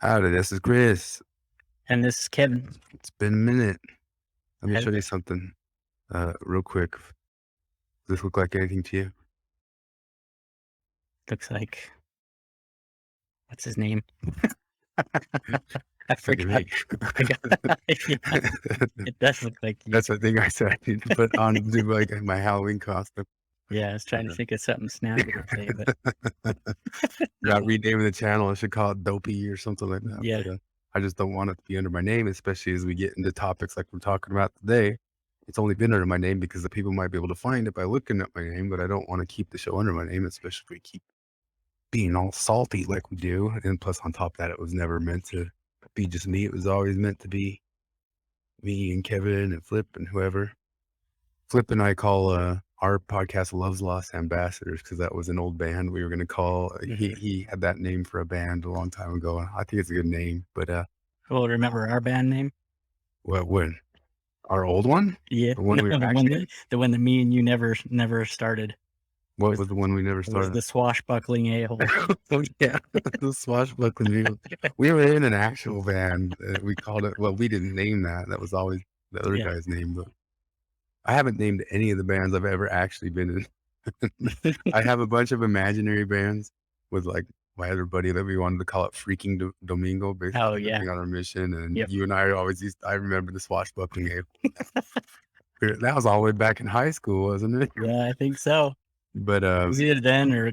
Howdy, this is Chris. And this is Kevin. It's been a minute. Let me Has show you been. something real quick. Does this look like anything to you? Looks like, what's his name? I Look at forgot. me. I got, yeah, it does look like you. That's the thing I said I need to put on to like my Halloween costume. Yeah, I was trying to think of something snappy to say, but Not renaming the channel. I should call it Dopey or something like that. yeah, But I just don't want it to be under my name, especially as we get into topics like we're talking about today. It's only been under my name because the people might be able to find it by looking at my name, but I don't want to keep the show under my name, especially if we keep being all salty like we do. And plus, on top of that, it was never meant to be just me. It was always meant to be me and Kevin and Flip and whoever. Flip and I call our podcast Love's Lost Ambassadors because that was an old band we were going to call. He had that name for a band a long time ago. I think it's a good name, but well, remember our band name? what when our old one, Yeah, the one no, we were the actually one that me and you never started. what was the one we never It was started? the swashbuckling a-hole. Oh yeah, the swashbuckling. We were in an actual band. We called it. Well, we didn't name that. That was always the other Yeah, guy's name. But I haven't named any of the bands I've ever actually been in. I have a bunch of imaginary bands with like my other buddy that we wanted to call it Freaking Domingo, oh basically yeah, being on our mission. And yep, you and I always used. I remember the swashbuckling. That was all the way back in high school, wasn't it? yeah, I think so. But It was either then or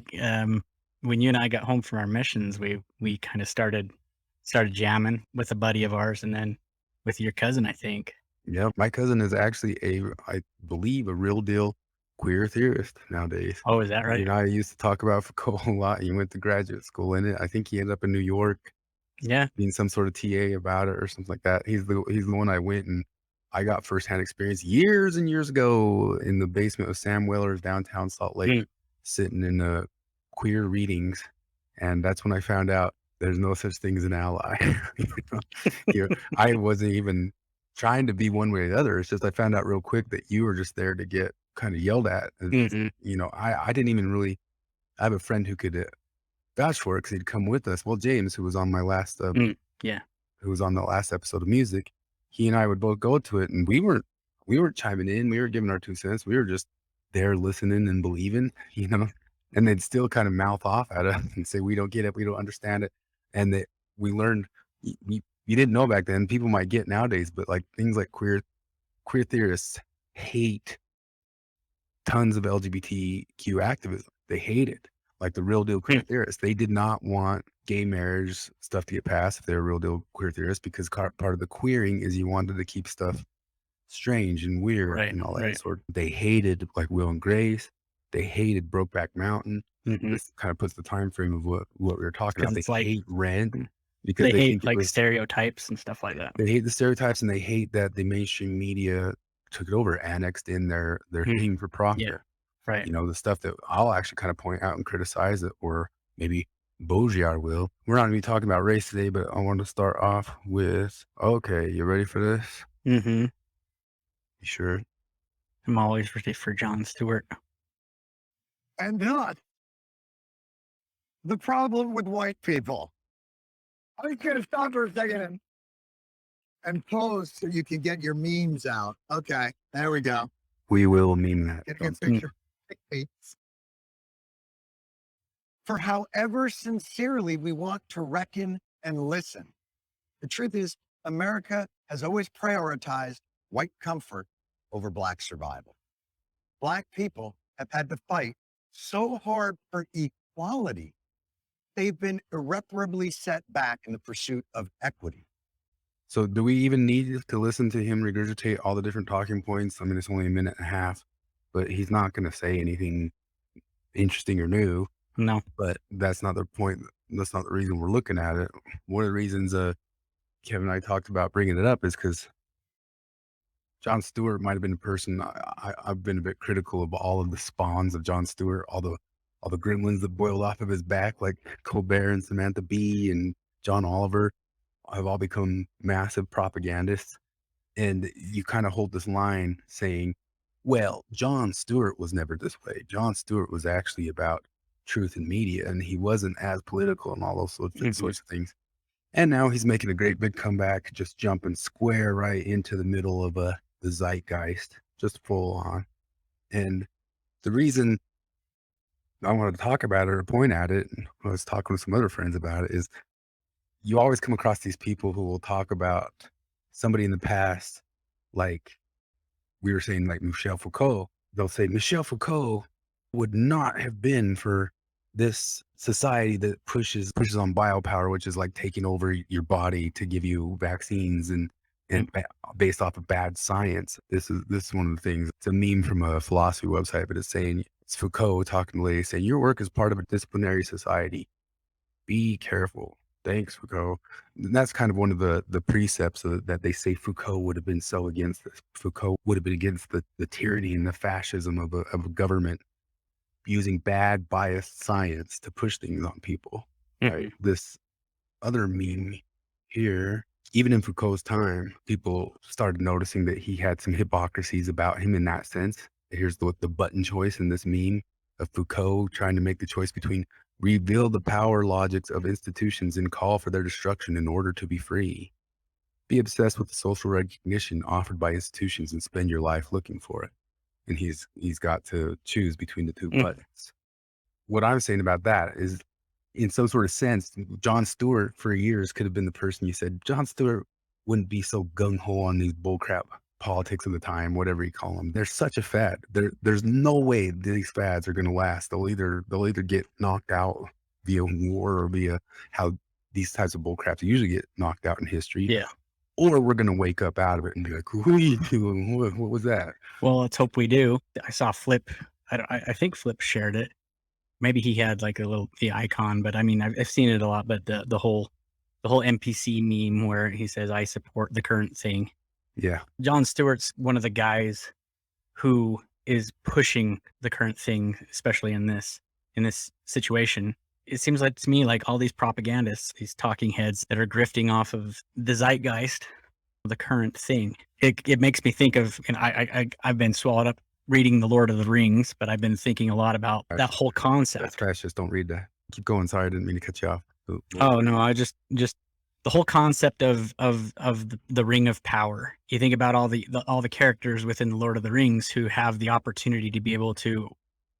when you and I got home from our missions, we kind of started jamming with a buddy of ours, and then with your cousin, I think. yeah, my cousin is actually I believe, a real deal queer theorist nowadays. Oh, is that You right? know, I used to talk about Foucault a lot. He went to graduate school in it. I think he ended up in New York Yeah. being some sort of TA about it or something like that. He's the one I went and I got firsthand experience years and years ago in the basement of Sam Weller's downtown Salt Lake, Mm. sitting in queer readings. And that's when I found out there's no such thing as an ally. You know, I wasn't even trying to be one way or the other. It's just I found out real quick that you were just there to get kind of yelled at. Mhm. You know, I didn't even really. I have a friend who could vouch for it because he'd come with us. Well, James, who was on my last, Mm. Yeah. who was on the last episode of music, he and I would both go to it, and we weren't chiming in. We were giving our 2 cents. We were just there listening and believing, you know. And they'd still kind of mouth off at us and say, "We don't get it. We don't understand it." And that we learned. You didn't know back then. People might get nowadays, but like things like queer theorists hate tons of LGBTQ activism. They hate it. Like the real deal queer Mm. theorists, they did not want gay marriage stuff to get passed if they were real deal queer theorists because part of the queering is you wanted to keep stuff strange and weird Right. and all that Right. sort. They hated like Will and Grace. They hated Brokeback Mountain. Mhm. This kind of puts the time frame of what we were talking about. Because They it's like hate Rent because they they hate think it like was. stereotypes and stuff like that. They hate the stereotypes and they hate that the mainstream media took it over, annexed in their Mm. thing for Yeah. profit. Right. You know, the stuff that I'll actually kind of point out and criticize it, or maybe Bojiar will. We're not gonna be talking about race today, but I want to start off with, okay, you ready for this? Mhm. You sure? I'm always ready for Jon Stewart. And not the problem with white people. I'm gonna stop for a second and pose so you can get your memes out. Okay, there we go. We will meme that. Get a good Mm. picture. For however sincerely we want to reckon and listen, the truth is America has always prioritized white comfort over Black survival. Black people have had to fight so hard for equality, they've been irreparably set back in the pursuit of equity. So do we even need to listen to him regurgitate all the different talking points? I mean, it's only a minute and a half, but he's not going to say anything interesting or new. No. But that's not the point. That's not the reason we're looking at it. One of the reasons Kevin and I talked about bringing it up is because Jon Stewart might have been a person I've been a bit critical of all of the spawns of Jon Stewart, all the gremlins that boiled off of his back, like Colbert and Samantha Bee and John Oliver, have all become massive propagandists. And you kind of hold this line saying, well, Jon Stewart was never this way. Jon Stewart was actually about truth in media, and he wasn't as political and all those sorts Mhm. of things. And now he's making a great big comeback, just jumping square right into the middle of the zeitgeist, just full on. And the reason I wanted to talk about it or point at it, and I was talking with some other friends about it, is you always come across these people who will talk about somebody in the past, like we were saying, like Michel Foucault. They'll say Michel Foucault would not have been for this society that pushes on biopower, which is like taking over your body to give you vaccines and based off of bad science. This is one of the things. It's a meme from a philosophy website, but it's saying it's Foucault talking to the lady saying, your work is part of a disciplinary society. Be careful. Thanks, Foucault. And that's kind of one of the precepts that they say Foucault would have been so against this. Foucault would have been against the tyranny and the fascism of a government using bad, biased science to push things on people. Right? This other meme here, even in Foucault's time, people started noticing that he had some hypocrisies about him in that sense. Here's the button choice in this meme of Foucault trying to make the choice between reveal the power logics of institutions and call for their destruction in order to be free. Be obsessed with the social recognition offered by institutions and spend your life looking for it. And he's got to choose between the two buttons. What I'm saying about that is, in some sort of sense, Jon Stewart for years could have been the person you said, Jon Stewart wouldn't be so gung-ho on these bullcrap politics of the time, whatever you call them. They're such a fad. There's no way these fads are going to last. They'll either get knocked out via war or via how these types of bullcraps usually get knocked out in history. Yeah. Or we're going to wake up out of it and be like, who are you doing? What was that? Well, let's hope we do. I saw Flip. I think Flip shared it. Maybe he had like the icon, but I mean, I've seen it a lot. But the whole NPC meme where he says, "I support the current thing." Yeah. Jon Stewart's one of the guys who is pushing the current thing, especially in this situation. It seems like to me like all these propagandists, these talking heads that are grifting off of the zeitgeist, the current thing. It makes me think of, and I've been swallowed up reading The Lord of the Rings, but I've been thinking a lot about that whole concept. That's trash. Just don't read that. Keep going. Sorry, I didn't mean to cut you off. Oh no, I just the whole concept of the Ring of Power. You think about all the characters within the Lord of the Rings who have the opportunity to be able to,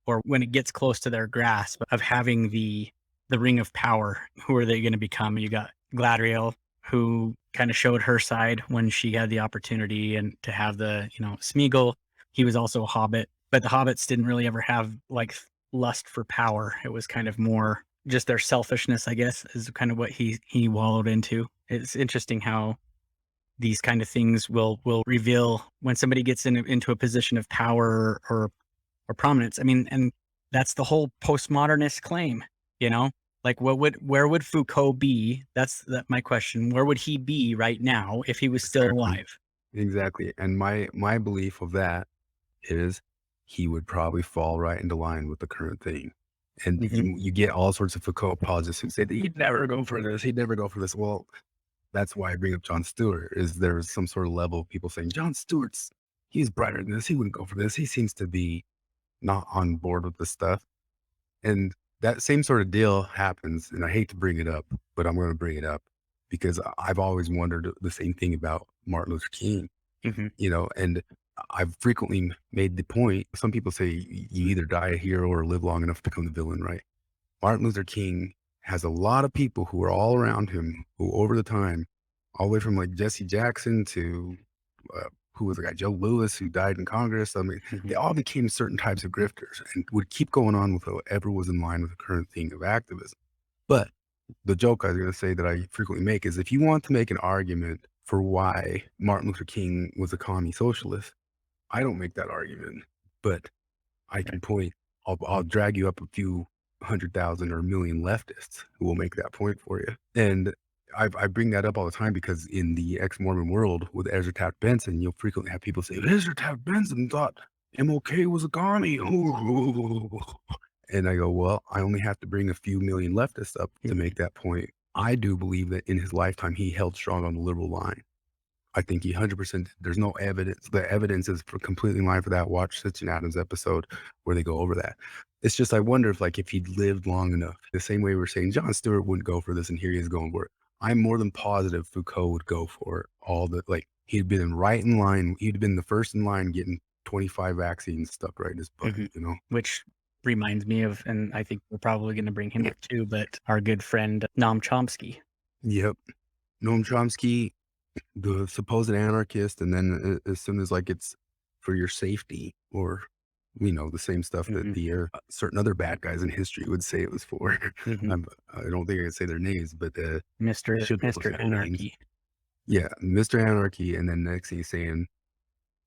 or when it gets close to their grasp of having the Ring of Power, who are they going to become? You got Galadriel, who kind of showed her side when she had the opportunity and to have the, Smeagol. He was also a hobbit, but the hobbits didn't really ever have like lust for power. It was kind of more just their selfishness, I guess, is kind of what he wallowed into. It's interesting how these kind of things will reveal when somebody gets into a position of power or prominence. I mean, and that's the whole postmodernist claim, like where would Foucault be? That's my question. Where would he be right now if he was still alive? Exactly. And my belief of that is he would probably fall right into line with the current thing. And you get all sorts of Foucault apologists who say that he'd never go for this. He'd never go for this. Well, that's why I bring up Jon Stewart, is there's some sort of level of people saying, Jon Stewart's, he's brighter than this. He wouldn't go for this. He seems to be not on board with this stuff. And that same sort of deal happens. And I hate to bring it up, but I'm going to bring it up because I've always wondered the same thing about Martin Luther King, and I've frequently made the point. Some people say you either die a hero or live long enough to become the villain, right? Martin Luther King has a lot of people who are all around him who over the time, all the way from like Jesse Jackson to who was the guy, Joe Louis, who died in Congress. I mean, they all became certain types of grifters and would keep going on with whatever was in line with the current thing of activism. But the joke I was going to say that I frequently make is if you want to make an argument for why Martin Luther King was a commie socialist, I don't make that argument, but I can point, I'll drag you up a few 100,000 or a million leftists who will make that point for you. And I bring that up all the time because in the ex-Mormon world with Ezra Taft Benson, you'll frequently have people say, Ezra Taft Benson thought MLK was a commie. And I go, well, I only have to bring a few million leftists up to make that point. I do believe that in his lifetime, he held strong on the liberal line. I think he 100%, there's no evidence. The evidence is completely in line for that. Watch Sitch and Adams episode where they go over that. It's just, I wonder if he'd lived long enough, the same way we're saying Jon Stewart wouldn't go for this and here he is going for it. I'm more than positive Foucault would go for all the, like, he'd been right in line. He'd been the first in line getting 25 vaccines stuck right in his butt, Mhm. you know? Which reminds me of, and I think we're probably going to bring him up too, but our good friend Noam Chomsky. Yep. Noam Chomsky, the supposed anarchist, and then as soon as like it's for your safety, or the same stuff that Mhm. the certain other bad guys in history would say it was for. Mhm. I don't think I can say their names, but Mr. should be able to Mr. say their names. Anarchy. Yeah, Mr. Anarchy, and then next thing he's saying,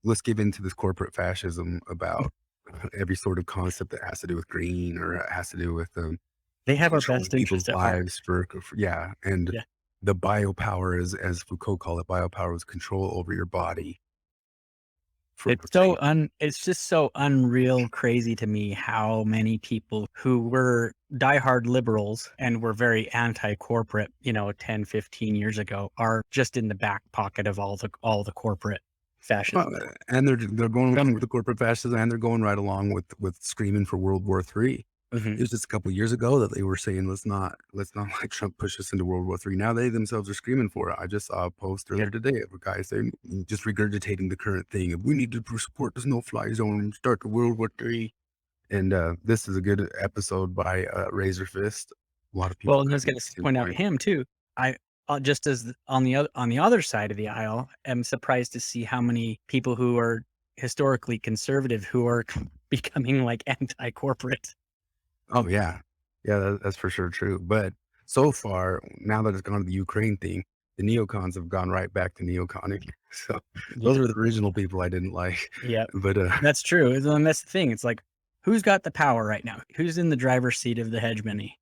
let's give into this corporate fascism about every sort of concept that has to do with green or has to do with They have our controlling best people's interest at heart. lives for yeah, and Yeah. the biopower, as Foucault called it, biopower was control over your body. It's just so unreal crazy to me how many people who were diehard liberals and were very anti-corporate, 10, 15 years ago, are just in the back pocket of all the corporate fascism. And they're going along with the corporate fascism, and they're going right along with screaming for World War III. Mhm. It was just a couple of years ago that they were saying, let's not let Trump push us into World War III. Now they themselves are screaming for it. I just saw a post earlier today of a guy saying, just regurgitating the current thing of, we need to support the no-fly zone and start the World War III. And this is a good episode by Razorfist. A lot of people. Well, and I was going to point out him too. I just as on the other side of the aisle, am surprised to see how many people who are historically conservative who are becoming like anti-corporate. Oh yeah, yeah, that's for sure true. But so far, now that it's gone to the Ukraine thing, the neocons have gone right back to neoconic. So those Yeah. are the original people I didn't like. Yeah, But that's true. And that's the thing. It's like, who's got the power right now? Who's in the driver's seat of the hegemony?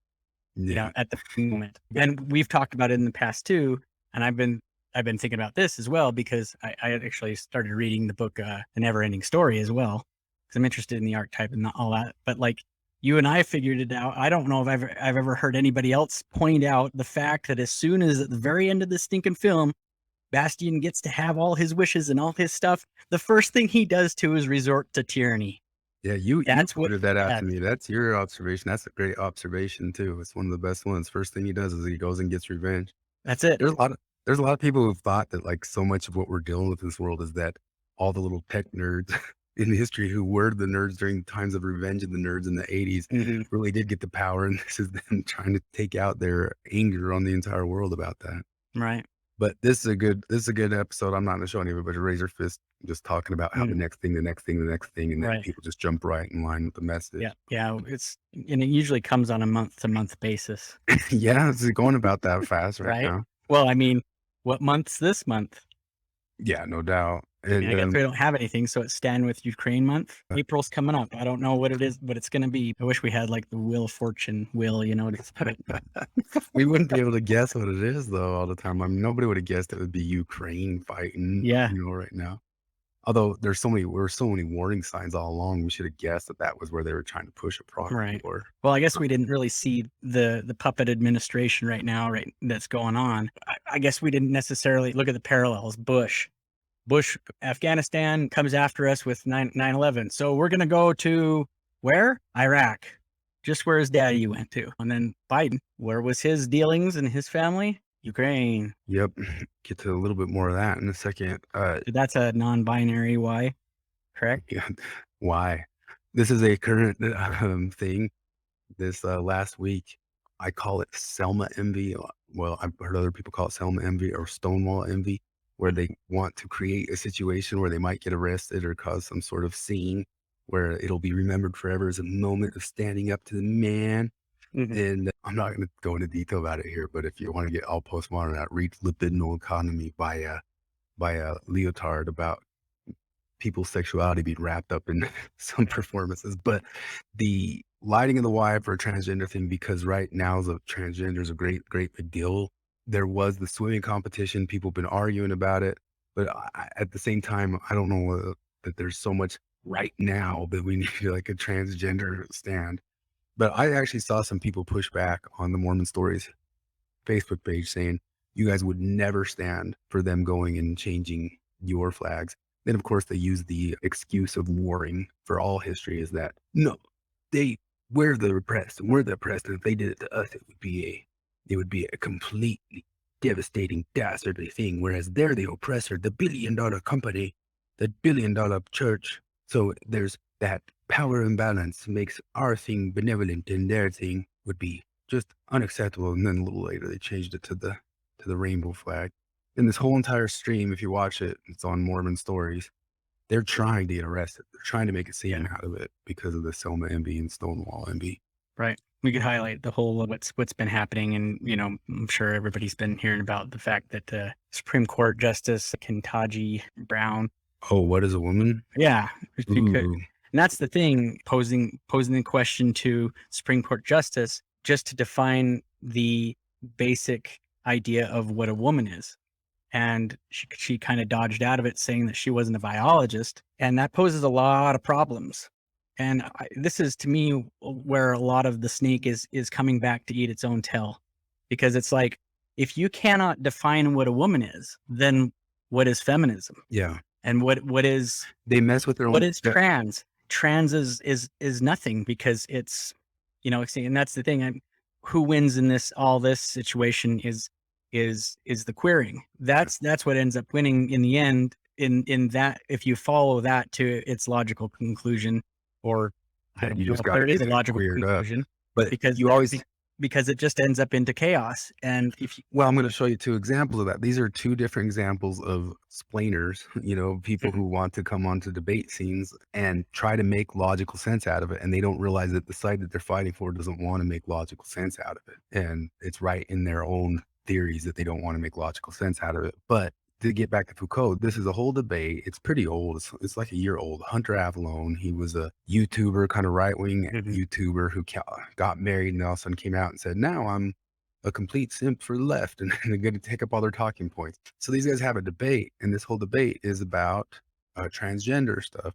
yeah, At the moment. And we've talked about it in the past too. And I've been thinking about this as well because I had actually started reading the book, The Never Ending Story as well. Because I'm interested in the archetype and all that. But like you and I figured it out. I don't know if I've ever heard anybody else point out the fact that as soon as at the very end of the stinking film, Bastian gets to have all his wishes and all his stuff, the first thing he does too is resort to tyranny. yeah, you That's what pointed that out to that's me. That's your observation. That's a great observation too. It's one of the best ones. First thing he does is he goes and gets revenge. that's it. There's a lot of people who've thought that, like, so much of what we're dealing with in this world is that all the little tech nerds in history who were the nerds during times of revenge of the nerds in the 80s Mhm. really did get the power, and this is them trying to take out their anger on the entire world about that. Right. But this is a good episode. I'm not gonna show any of it, but a Razor Fist just talking about how the Mhm. next thing, the next thing, the next thing, and then Right. people just jump right in line with the message. Yeah, yeah, and it usually comes on a month-to-month basis, Yeah, it's going about that fast right right? now. Well, I mean, what month's this month? Yeah, no doubt. I mean, And I guess we don't have anything, so it's Stand With Ukraine month. April's coming up. I don't know what it is, but it's gonna be. I wish we had like the Wheel of Fortune wheel, to put it. we wouldn't be able to guess what it is though all the time. I mean, nobody would have guessed it would be Ukraine fighting, Yeah, right now. Although there were so many warning signs all along, we should have guessed that that was where they were trying to push a proxy right. war. Well, I guess we didn't really see the puppet administration right now, right, that's going on. I guess we didn't necessarily look at the parallels. Bush, Afghanistan comes after us with 9/11. So we're going to go to where? Iraq, just where his daddy went to. And then Biden, where was his dealings and his family? Ukraine. Yep. Get to a little bit more of that in a second. That's a non-binary Y, correct? Yeah, why? This is a current thing. This last week, I call it Selma envy. Well, I've heard other people call it Selma envy or Stonewall envy, where they want to create a situation where they might get arrested or cause some sort of scene where it'll be remembered forever as a moment of standing up to the man. Mhm. And I'm not going to go into detail about it here, but if you want to get all postmodern, read Libidinal Economy by Leotard about people's sexuality being wrapped up in some performances. But the lighting of the Y for a transgender thing, because right now the transgender is a great big deal. There was the swimming competition. People have been arguing about it. But at the same time, I don't know that there's so much right now that we need like a transgender stand. But I actually saw some people push back on the Mormon Stories Facebook page saying you guys would never stand for them going and changing your flags. Then, of course, they use the excuse of warring for all history is that, no, we're the oppressed and we're the oppressed. And if they did it to us, it would be a completely devastating, dastardly thing, whereas they're the oppressor, the billion-dollar company, the billion-dollar church. So there's that power imbalance makes our thing benevolent and their thing would be just unacceptable. And then a little later, they changed it to the rainbow flag. And this whole entire stream, if you watch it, it's on Mormon Stories. They're trying to get arrested. They're trying to make a scene out of it because of the Selma MB and Stonewall MB. Right. We could highlight the whole what's been happening, and I'm sure everybody's been hearing about the fact that Supreme Court Justice Ketanji Brown. Oh, what is a woman? Yeah, and Ooh. that's the thing, posing the question to Supreme Court Justice just to define the basic idea of what a woman is. And she kind of dodged out of it, saying that she wasn't a biologist, and that poses a lot of problems. And this is, to me, where a lot of the snake is coming back to eat its own tail, because it's like, if you cannot define what a woman is, then what is feminism? Yeah. And what is, they mess with their own. What is trans? Trans is nothing, because it's, and that's the thing. Who wins in all this situation is the queering. That's what ends up winning in the end, in that, if you follow that to its logical conclusion, or I don't know if there is a logical conclusion, but because you always, because it just ends up into chaos. And well, I'm going to show you 2 examples of that. These are 2 different examples of splainers, people who want to come onto debate scenes and try to make logical sense out of it. And they don't realize that the side that they're fighting for doesn't want to make logical sense out of it. And it's right in their own theories that they don't want to make logical sense out of it. But to get back to Foucault, this is a whole debate. It's pretty old. It's like a year old. Hunter Avalone, he was a YouTuber, kind of right-wing YouTuber who got married and all of a sudden came out and said, now I'm a complete simp for the left, and they're going to take up all their talking points. So these guys have a debate, and this whole debate is about transgender stuff.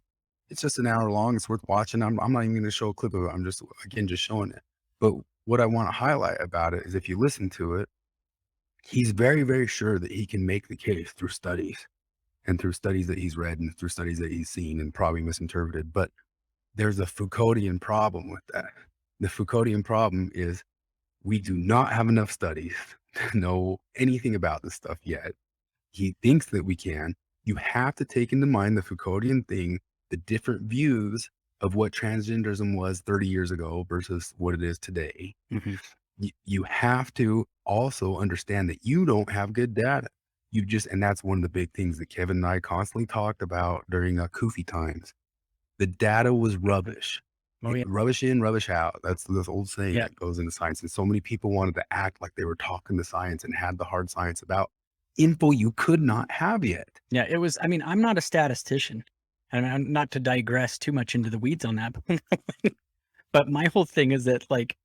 It's just an hour long. It's worth watching. I'm not even going to show a clip of it. I'm just showing it. But what I want to highlight about it is, if you listen to it, he's very, very sure that he can make the case through studies that he's read and through studies that he's seen and probably misinterpreted. But there's a Foucauldian problem with that. The Foucauldian problem is we do not have enough studies to know anything about this stuff yet. He thinks that we can. You have to take into mind the Foucauldian thing, the different views of what transgenderism was 30 years ago versus what it is today. You have to also understand that you don't have good data. And that's one of the big things that Kevan and I constantly talked about during Kofi times. The data was rubbish. Rubbish in, rubbish out. That's this old saying that goes into science. And so many people wanted to act like they were talking to science and had the hard science about info you could not have yet. Yeah, it was, I'm not a statistician, and I'm not to digress too much into the weeds on that, but my whole thing is that, like,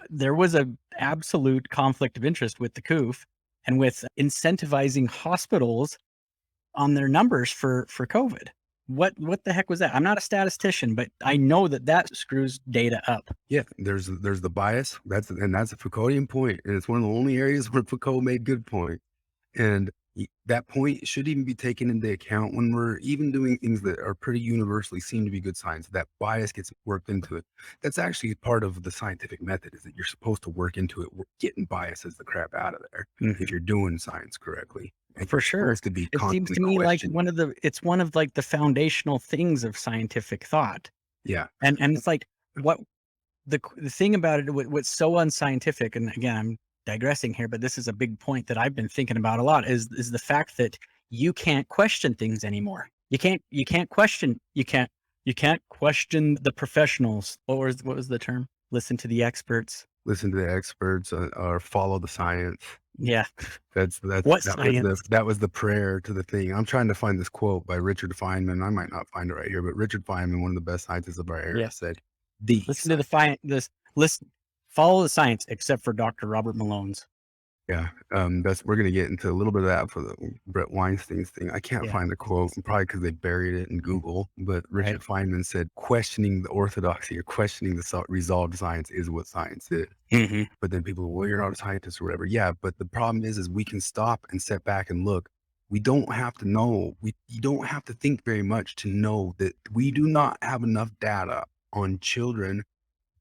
there was a absolute conflict of interest with the COOF and with incentivizing hospitals on their numbers for COVID. What the heck was that? I'm not a statistician, but I know that screws data up. Yeah, there's the bias. That's a Foucauldian point, and it's one of the only areas where Foucault made good point. And that point should even be taken into account when we're even doing things that are pretty universally seen to be good science. That bias gets worked into it. That's actually part of the scientific method, is that you're supposed to work into it, getting biases the crap out of there if you're doing science correctly. And for sure, it seems to me like it's one of like the foundational things of scientific thought. Yeah, and it's like, what the thing about it, what's so unscientific, and again, I'm digressing here, but this is a big point that I've been thinking about a lot, is the fact that you can't question things anymore. You can't question the professionals. What was the term? Listen to the experts. Listen to the experts, or follow the science. Yeah. That was the prayer to the thing. I'm trying to find this quote by Richard Feynman. I might not find it right here, but Richard Feynman, one of the best scientists of our era, said, follow the science, except for Dr. Robert Malone's. Yeah, we're going to get into a little bit of that for the Bret Weinstein's thing. I can't find the quote, probably because they buried it in Google. But Richard Feynman said, questioning the orthodoxy or questioning the resolved science is what science is. But then people, well, you're not a scientist or whatever. Yeah, but the problem is we can stop and step back and look. We don't have to know. You don't have to think very much to know that we do not have enough data on children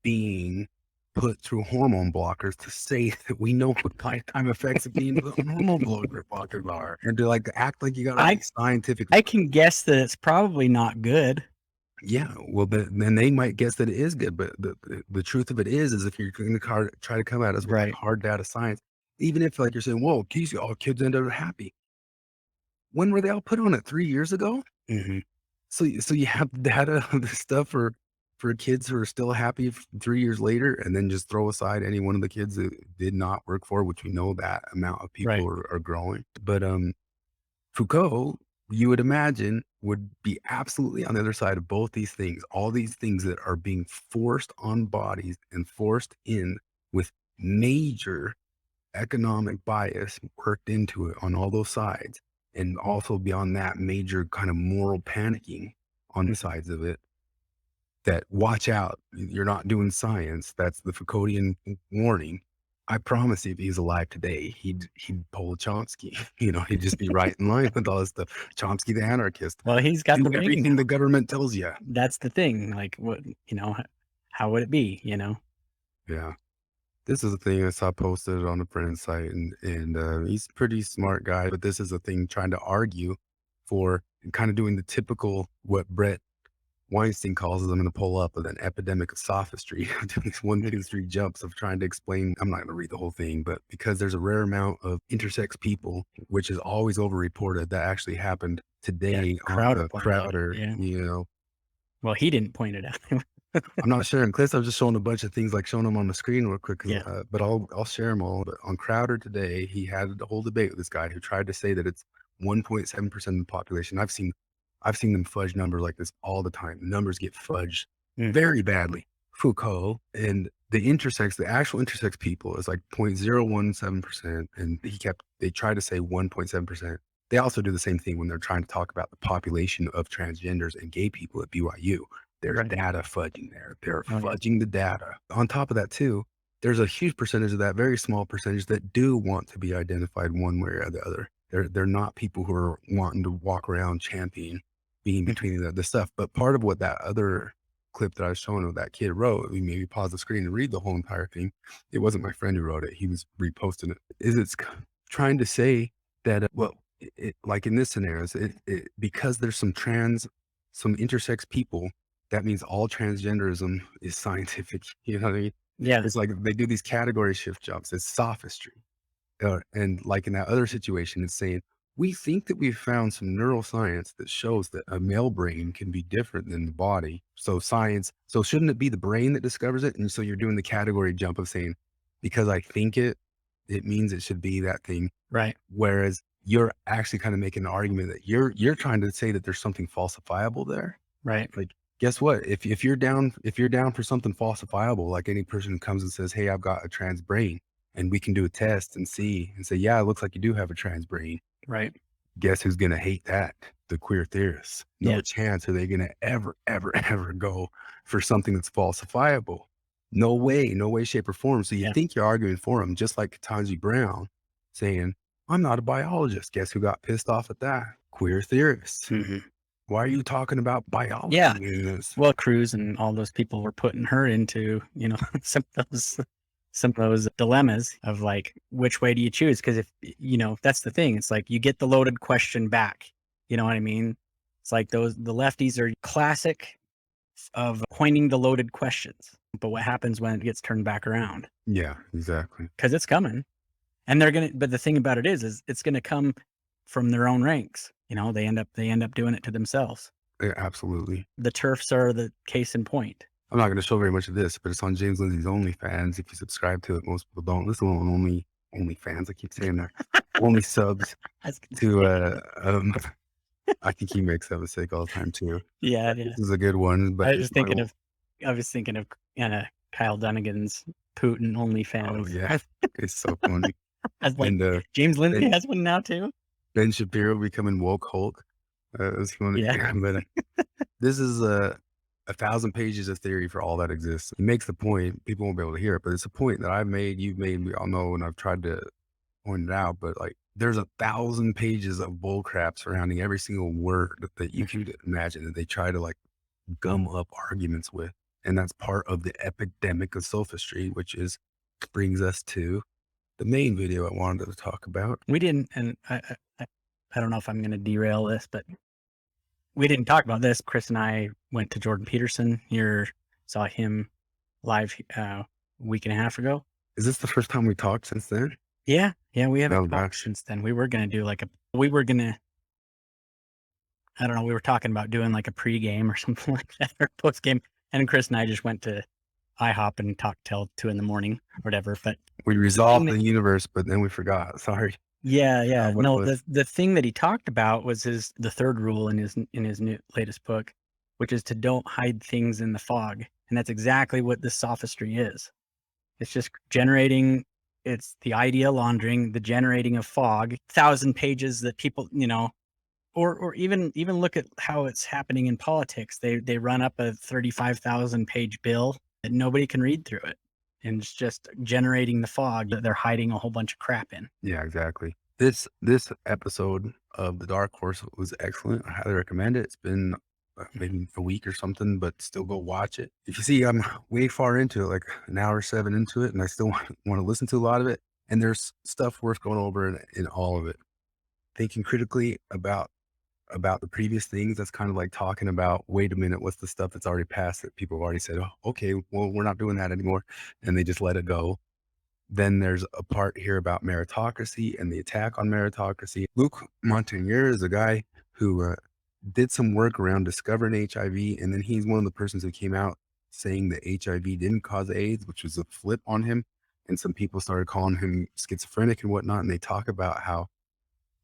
being put through hormone blockers to say that we know what lifetime effects of being put on hormone blockers are, and to like act like you got to be scientific. I can guess that it's probably not good. Yeah, well, then they might guess that it is good, but the truth of it is if you're going to try to come at us with Right. hard data science, even if like you're saying, "Whoa, geez, all kids end up happy," when were they all put on it? 3 years ago? Mm-hmm. So you have data of this stuff for kids who are still happy 3 years later, and then just throw aside any one of the kids that did not work for, which we know that amount of people Right. are growing. But Foucault, you would imagine, would be absolutely on the other side of both these things. All these things that are being forced on bodies and forced in with major economic bias worked into it on all those sides. And also beyond that, major kind of moral panicking on the sides of it. That watch out, you're not doing science. That's the Foucauldian warning. I promise you, if he's alive today, he'd pull a Chomsky. He'd just be right in line with all this stuff. Chomsky, the anarchist. Well, he's got Do the ring. everything the government tells you. That's the thing. Like, what, how would it be? Yeah. This is a thing I saw posted on a friend's site, and he's a pretty smart guy, but this is a thing trying to argue for kind of doing the typical what Bret Weinstein calls, I'm going to pull up with an epidemic of sophistry, doing these 1, 2, 3 jumps of trying to explain. I'm not going to read the whole thing, but because there's a rare amount of intersex people, which is always overreported, that actually happened today on Crowder the pointed out, Crowder, yeah. Well, he didn't point it out. I'm not sharing clips. I'm just showing a bunch of things, like showing them on the screen real quick. Yeah. But I'll share them all. But on Crowder today, he had a whole debate with this guy who tried to say that it's 1.7% of the population. I've seen them fudge numbers like this all the time. Numbers get fudged very badly. Foucault and the actual intersex people is like 0.017%. And they try to say 1.7%. They also do the same thing when they're trying to talk about the population of transgenders and gay people at BYU. There's data fudging there. They're fudging the data. On top of that too, there's a huge percentage of that, very small percentage, that do want to be identified one way or the other. They're not people who are wanting to walk around championing being between the stuff. But part of what that other clip that I was showing of that kid wrote, we maybe pause the screen and read the whole entire thing. It wasn't my friend who wrote it. He was reposting it. It's trying to say that, like in this scenario, because there's some intersex people, that means all transgenderism is scientific. You know what I mean? Yeah. It's like they do these category shift jumps. It's sophistry. And like in that other situation, it's saying, we think that we've found some neuroscience that shows that a male brain can be different than the body. So shouldn't it be the brain that discovers it? And so you're doing the category jump of saying, because I think it means it should be that thing. Right. Whereas you're actually kind of making an argument that you're trying to say that there's something falsifiable there. Right. Like, guess what? If you're down for something falsifiable, like any person who comes and says, hey, I've got a trans brain, and we can do a test and say, yeah, it looks like you do have a trans brain. Right. Guess who's going to hate that? The queer theorists. No chance are they going to ever, ever go for something that's falsifiable. No way, shape, or form. So you think you're arguing for them, just like Ketanji Brown saying, I'm not a biologist. Guess who got pissed off at that? Queer theorists. Mm-hmm. Why are you talking about biology in this? Well, Cruz and all those people were putting her into, some of those dilemmas of like, which way do you choose? Because if, that's the thing. It's like you get the loaded question back. You know what I mean? It's like the lefties are classic of pointing the loaded questions. But what happens when it gets turned back around? Yeah, exactly. Because it's coming. And but the thing about it is it's going to come from their own ranks. They end up doing it to themselves. Yeah, absolutely. The TERFs are the case in point. I'm not going to show very much of this, but it's on James Lindsay's OnlyFans. If you subscribe to it, most people don't. This is on OnlyFans. I keep saying that. Only subs to I think he makes that mistake all the time too. Yeah. This is a good one. But I was thinking of Kyle Dunnigan's Putin OnlyFans. Oh yeah, it's so funny. And James Lindsay has one now too. Ben Shapiro becoming woke Hulk. It's funny. Yeah. But this is 1,000 pages of theory for all that exists. He makes the point. People won't be able to hear it, but it's a point that I've made, you've made, we all know, and I've tried to point it out. But like, there's 1,000 pages of bullcrap surrounding every single word that you could imagine that they try to like gum up arguments with. And that's part of the Epidemic of Sophistry, which brings us to the main video I wanted to talk about. We didn't, and I don't know if I'm going to derail this, but we didn't talk about this. Chris and I went to Jordan Peterson. Saw him live a week and a half ago. Is this the first time we talked since then? Yeah, we haven't Oh, talked gosh. since then. We were going to do I don't know, we were talking about doing like a pregame or something like that, or postgame. And Chris and I just went to IHOP and talked till 2 a.m. or whatever. But We resolved the universe, but then we forgot. Sorry. yeah. What No, was- the thing that he talked about was the third rule in his latest book, which is to don't hide things in the fog. And that's exactly what this sophistry is. It's just generating. It's the idea laundering, the generating of fog, 1,000 pages that people, or even look at how it's happening in politics. They run up a 35,000 page bill that nobody can read through it, and it's just generating the fog that they're hiding a whole bunch of crap in. Yeah, exactly. This episode of the DarkHorse was excellent. I highly recommend it. It's been maybe a week or something, but still go watch it. If you see, I'm way far into it, like an hour 7 into it, and I still want to listen to a lot of it. And there's stuff worth going over in all of it. Thinking critically about the previous things, that's kind of like talking about, wait a minute, what's the stuff that's already passed that people have already said, oh, okay, well, we're not doing that anymore, and they just let it go. Then there's a part here about meritocracy and the attack on meritocracy. Luc Montagnier is a guy who did some work around discovering HIV, and then he's one of the persons who came out saying that HIV didn't cause AIDS, which was a flip on him. And some people started calling him schizophrenic and whatnot, and they talk about how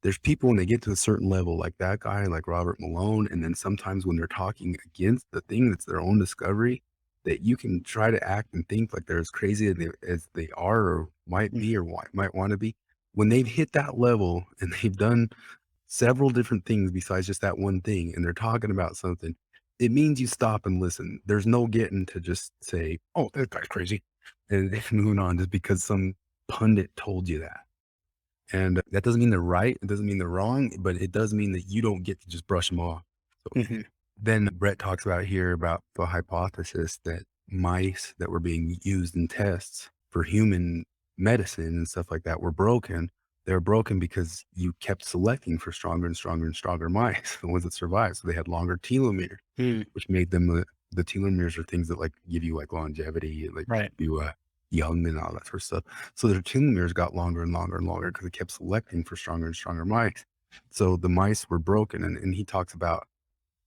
there's people when they get to a certain level, like that guy, like Robert Malone, and then sometimes when they're talking against the thing that's their own discovery, that you can try to act and think like they're as crazy as they are or might be or might want to be. When they've hit that level and they've done several different things besides just that one thing, and they're talking about something, it means you stop and listen. There's no getting to just say, oh, that guy's crazy, and moving on just because some pundit told you that. And that doesn't mean they're right. It doesn't mean they're wrong, but it does mean that you don't get to just brush them off. So then Bret talks about here about the hypothesis that mice that were being used in tests for human medicine and stuff like that were broken. They were broken because you kept selecting for stronger and stronger and stronger mice, the ones that survived. So they had longer telomeres, which made them the telomeres are things that like give you like longevity, like Right. you young and all that sort of stuff. So their telomeres got longer and longer and longer because they kept selecting for stronger and stronger mice. So the mice were broken, and he talks about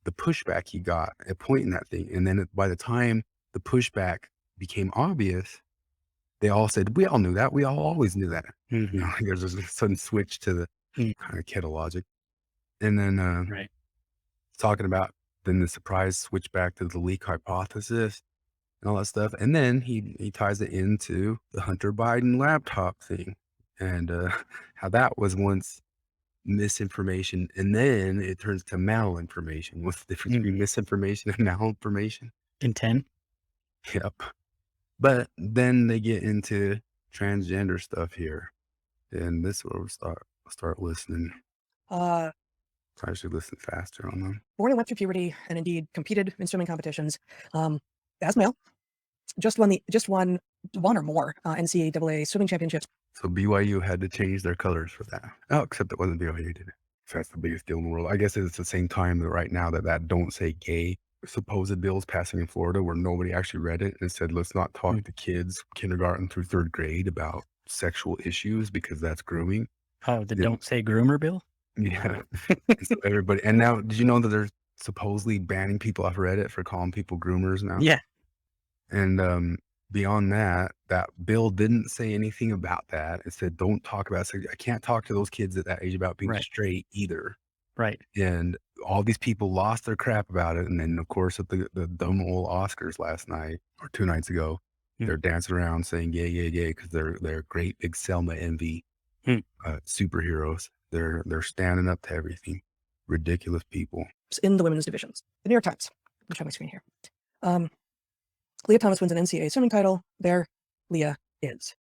the pushback he got at pointing that thing. And then by the time the pushback became obvious, they all said, we all knew that. We all always knew that. You know, like there's a sudden switch to the kind of kettle logic. And then Right. talking about then the surprise switch back to the leak hypothesis and all that stuff. And then he ties it into the Hunter Biden laptop thing and how that was once misinformation, and then it turns to malinformation. What's the difference between misinformation and malinformation? In 10. Yep. But then they get into transgender stuff here, and this is where we start listening. Uh, I should listen faster on them. Born and went through puberty, and indeed competed in swimming competitions. As male, just won one or more NCAA swimming championships. So BYU had to change their colors for that. Oh, except it wasn't BYU, did it? So that's the biggest deal in the world. I guess it's the same time that right now that don't say gay supposed bill's passing in Florida where nobody actually read it and said, let's not talk to kids kindergarten through 3rd grade about sexual issues because that's grooming. Oh, the don't say groomer bill? Yeah. So everybody. And now, did you know that they're supposedly banning people off Reddit for calling people groomers now? Yeah. And beyond that bill didn't say anything about that. It said, don't talk about sex. I can't talk to those kids at that age about being Right. straight either. Right. And all these people lost their crap about it. And then, of course, at the dumb old Oscars last night or 2 nights ago, they're dancing around saying gay, gay, gay because they're great big Selma envy superheroes. They're standing up to everything. Ridiculous people. In the women's divisions. The New York Times. Let me show my screen here. Leah Thomas wins an NCAA swimming title. There, Leah is.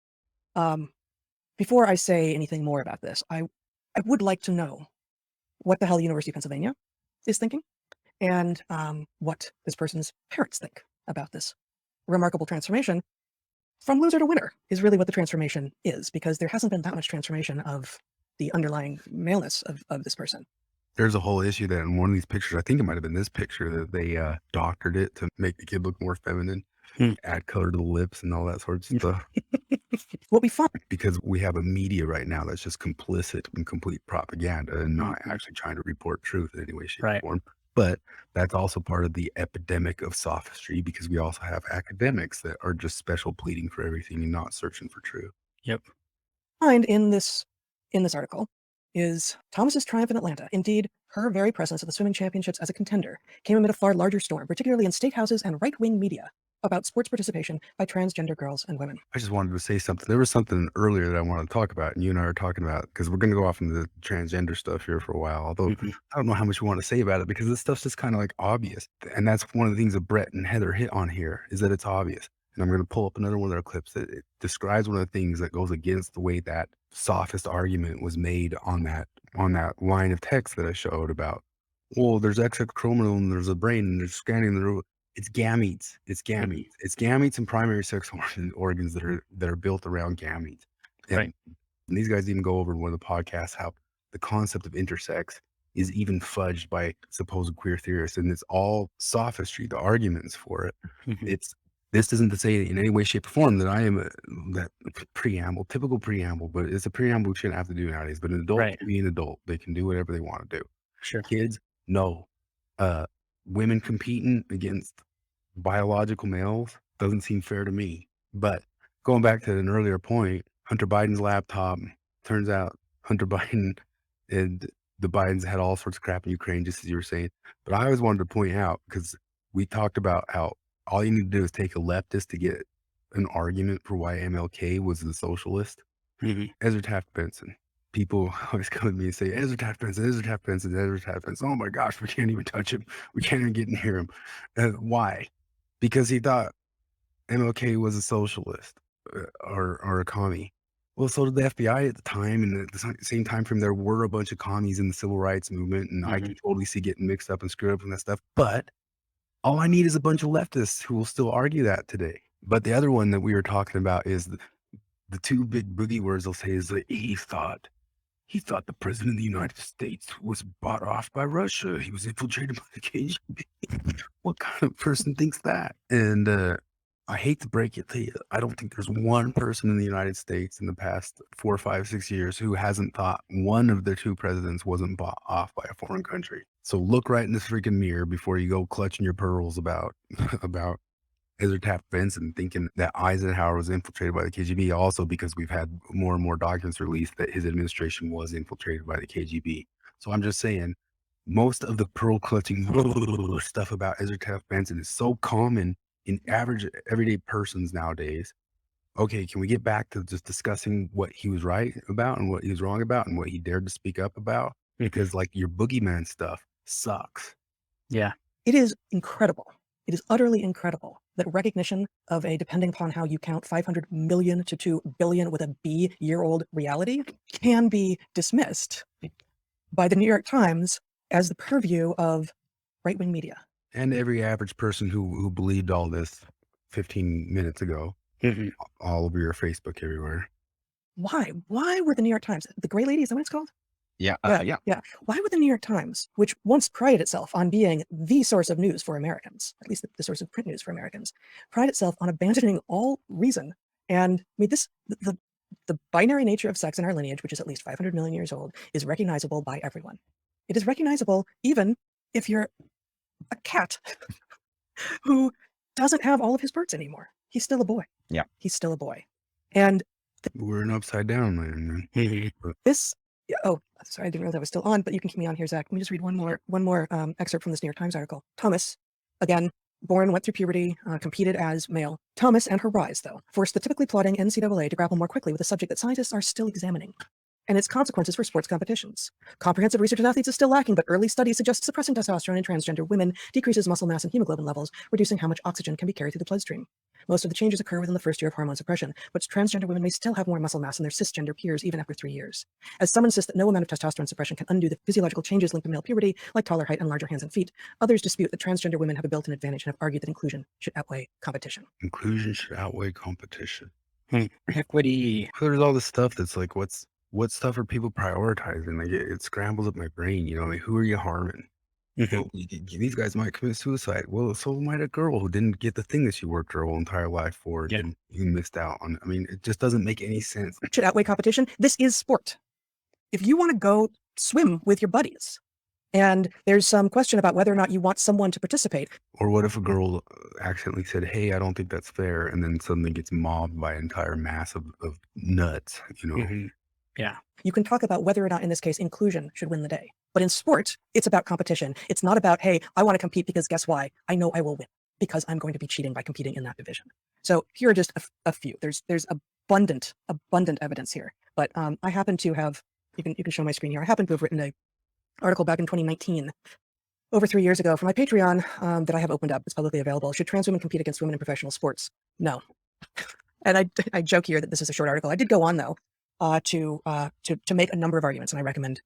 Before I say anything more about this, I would like to know what the hell the University of Pennsylvania is thinking and what this person's parents think about this remarkable transformation from loser to winner is really what the transformation is, because there hasn't been that much transformation of the underlying maleness of this person. There's a whole issue that in one of these pictures, I think it might have been this picture, that they doctored it to make the kid look more feminine, add color to the lips and all that sort of stuff. What we find, Because we have a media right now that's just complicit in complete propaganda and not actually trying to report truth in any way, shape, or Right. form. But that's also part of the epidemic of sophistry, because we also have academics that are just special pleading for everything and not searching for truth. Yep. find in this article is Thomas's triumph in Atlanta. Indeed, her very presence at the swimming championships as a contender came amid a far larger storm, particularly in state houses and right-wing media, about sports participation by transgender girls and women. I just wanted to say something. There was something earlier that I wanted to talk about, and you and I are talking about, because we're going to go off into the transgender stuff here for a while. Although I don't know how much we want to say about it, because this stuff's just kind of like obvious. And that's one of the things that Bret and Heather hit on here, is that it's obvious. And I'm going to pull up another one of their clips that it describes one of the things that goes against the way that sophist argument was made on that line of text that I showed about, well, there's XX chromosome, there's a brain, and there's scanning the root. It's gametes. It's gametes. It's gametes and primary sex organs that are built around gametes. And, Right. and these guys even go over in one of the podcasts how the concept of intersex is even fudged by supposed queer theorists, and it's all sophistry. The arguments for it. This isn't to say in any way, shape, or form that I am that typical preamble, but it's a preamble we shouldn't have to do nowadays. But an adult Right. can be an adult. They can do whatever they want to do. Sure. Kids, no. Women competing against biological males doesn't seem fair to me. But going back to an earlier point, Hunter Biden's laptop, turns out Hunter Biden and the Bidens had all sorts of crap in Ukraine, just as you were saying. But I always wanted to point out, because we talked about how all you need to do is take a leftist to get an argument for why MLK was the socialist. Ezra Taft Benson. People always come to me and say, Ezra Taft Benson, Ezra Taft Benson, Ezra Taft Benson. Oh my gosh, we can't even touch him. We can't even get near him. Why? Because he thought MLK was a socialist or a commie. Well, so did the FBI at the time, and at the same time frame, there were a bunch of commies in the civil rights movement, and I can totally see getting mixed up and screwed up and that stuff. But all I need is a bunch of leftists who will still argue that today. But the other one that we were talking about is the two big boogie words they'll say is that he thought the president of the United States was bought off by Russia. He was infiltrated by the KGB. What kind of person thinks that? And I hate to break it to you, I don't think there's one person in the United States in the past 4, 5, 6 years who hasn't thought one of their two presidents wasn't bought off by a foreign country. So look right in this freaking mirror before you go clutching your pearls about Ezra Taft Benson thinking that Eisenhower was infiltrated by the KGB, also because we've had more and more documents released that his administration was infiltrated by the KGB. So I'm just saying, most of the pearl clutching stuff about Ezra Taft Benson is so common in average everyday persons nowadays. Okay, can we get back to just discussing what he was right about and what he was wrong about and what he dared to speak up about? Because like your boogeyman stuff sucks. Yeah. It is incredible. It is utterly incredible that recognition of a, depending upon how you count, 500 million to 2 billion with a B-year-old reality can be dismissed by the New York Times as the purview of right-wing media. And every average person who believed all this 15 minutes ago, all over your Facebook everywhere. Why? Why were the New York Times, the Gray Lady, is that what it's called? Yeah. Why would the New York Times, which once prided itself on being the source of news for Americans, at least the source of print news for Americans, pride itself on abandoning all reason? And I mean, the binary nature of sex in our lineage, which is at least 500 million years old, is recognizable by everyone. It is recognizable even if you're a cat who doesn't have all of his parts anymore. He's still a boy. Yeah. He's still a boy. And We're an upside down man. this, oh, sorry, I didn't realize I was still on, but you can keep me on here, Zach. Let me just read one more excerpt from this New York Times article. Thomas, again, born, went through puberty, competed as male. Thomas and her rise, though, forced the typically plodding NCAA to grapple more quickly with a subject that scientists are still examining. and its consequences for sports competitions. Comprehensive research in athletes is still lacking, but early studies suggest suppressing testosterone in transgender women decreases muscle mass and hemoglobin levels, reducing how much oxygen can be carried through the bloodstream. Most of the changes occur within the first year of hormone suppression, but transgender women may still have more muscle mass than their cisgender peers even after 3 years. As some insist that no amount of testosterone suppression can undo the physiological changes linked to male puberty, like taller height and larger hands and feet, others dispute that transgender women have a built-in advantage and have argued that inclusion should outweigh competition. Inclusion should outweigh competition. Equity. There's all this stuff that's like, what stuff are people prioritizing? Like it scrambles up my brain, you know, like who are you harming? Well, these guys might commit suicide. Well, so might a girl who didn't get the thing that she worked her whole entire life for Yeah. and you missed out on. I mean, it just doesn't make any sense. Should outweigh competition. This is sport. If you want to go swim with your buddies and there's some question about whether or not you want someone to participate, Or what if a girl accidentally said, hey, I don't think that's fair, and then suddenly gets mobbed by an entire mass of nuts, you know? Yeah. you can talk about whether or not, in this case, inclusion should win the day. But in sport, it's about competition. It's not about, hey, I want to compete because guess why? I know I will win because I'm going to be cheating by competing in that division. So here are just a few. There's abundant evidence here. But I happen to have, you can show my screen here. I happen to have written an article back in 2019, over 3 years ago, for my Patreon that I have opened up. It's publicly available. Should trans women compete against women in professional sports? No. And I joke here that this is a short article. I did go on though to make a number of arguments, and I recommend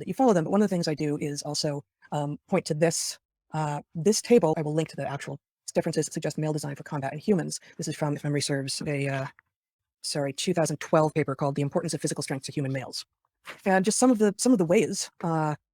that you follow them. But one of the things I do is also point to this table. I will link to the actual differences that suggest male design for combat in humans. This is from, if memory serves, a 2012 paper called "The Importance of Physical Strength to Human Males," and just some of the ways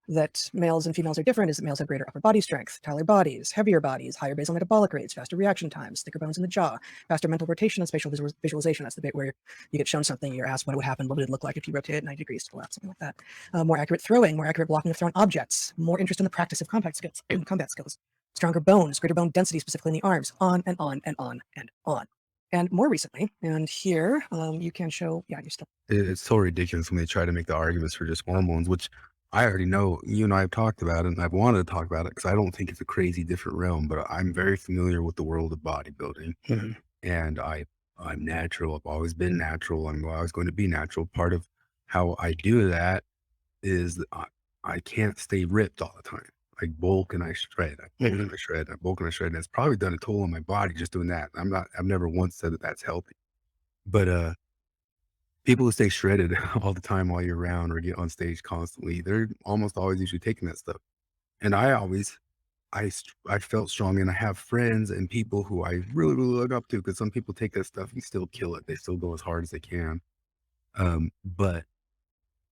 that males and females are different is that males have greater upper body strength, taller bodies, heavier bodies, higher basal metabolic rates, faster reaction times, thicker bones in the jaw, faster mental rotation and spatial visualization. That's the bit where you get shown something, you're asked what would happen, what would it look like if you rotated it 90 degrees to the left, something like that. More accurate throwing, more accurate blocking of thrown objects, more interest in the practice of combat skills, stronger bones, greater bone density, specifically in the arms, on and on and on and on. And more recently, and here you can show, yeah, you're still. It's so ridiculous when they try to make the arguments for just hormones, which I already know. You and I have talked about it, and I've wanted to talk about it because I don't think it's a crazy different realm, but I'm very familiar with the world of bodybuilding. Mhm. And I'm natural. I've always been natural. I'm always going to be natural. Part of how I do that is that I can't stay ripped all the time. I bulk and I shred. I bulk and I shred. I bulk and I shred. And it's probably done a toll on my body just doing that. I've never once said that that's healthy. But people who stay shredded all the time while you're around or get on stage constantly, they're almost always usually taking that stuff. And I felt strong, and I have friends and people who I really, really look up to, because some people take that stuff and still kill it. They still go as hard as they can. But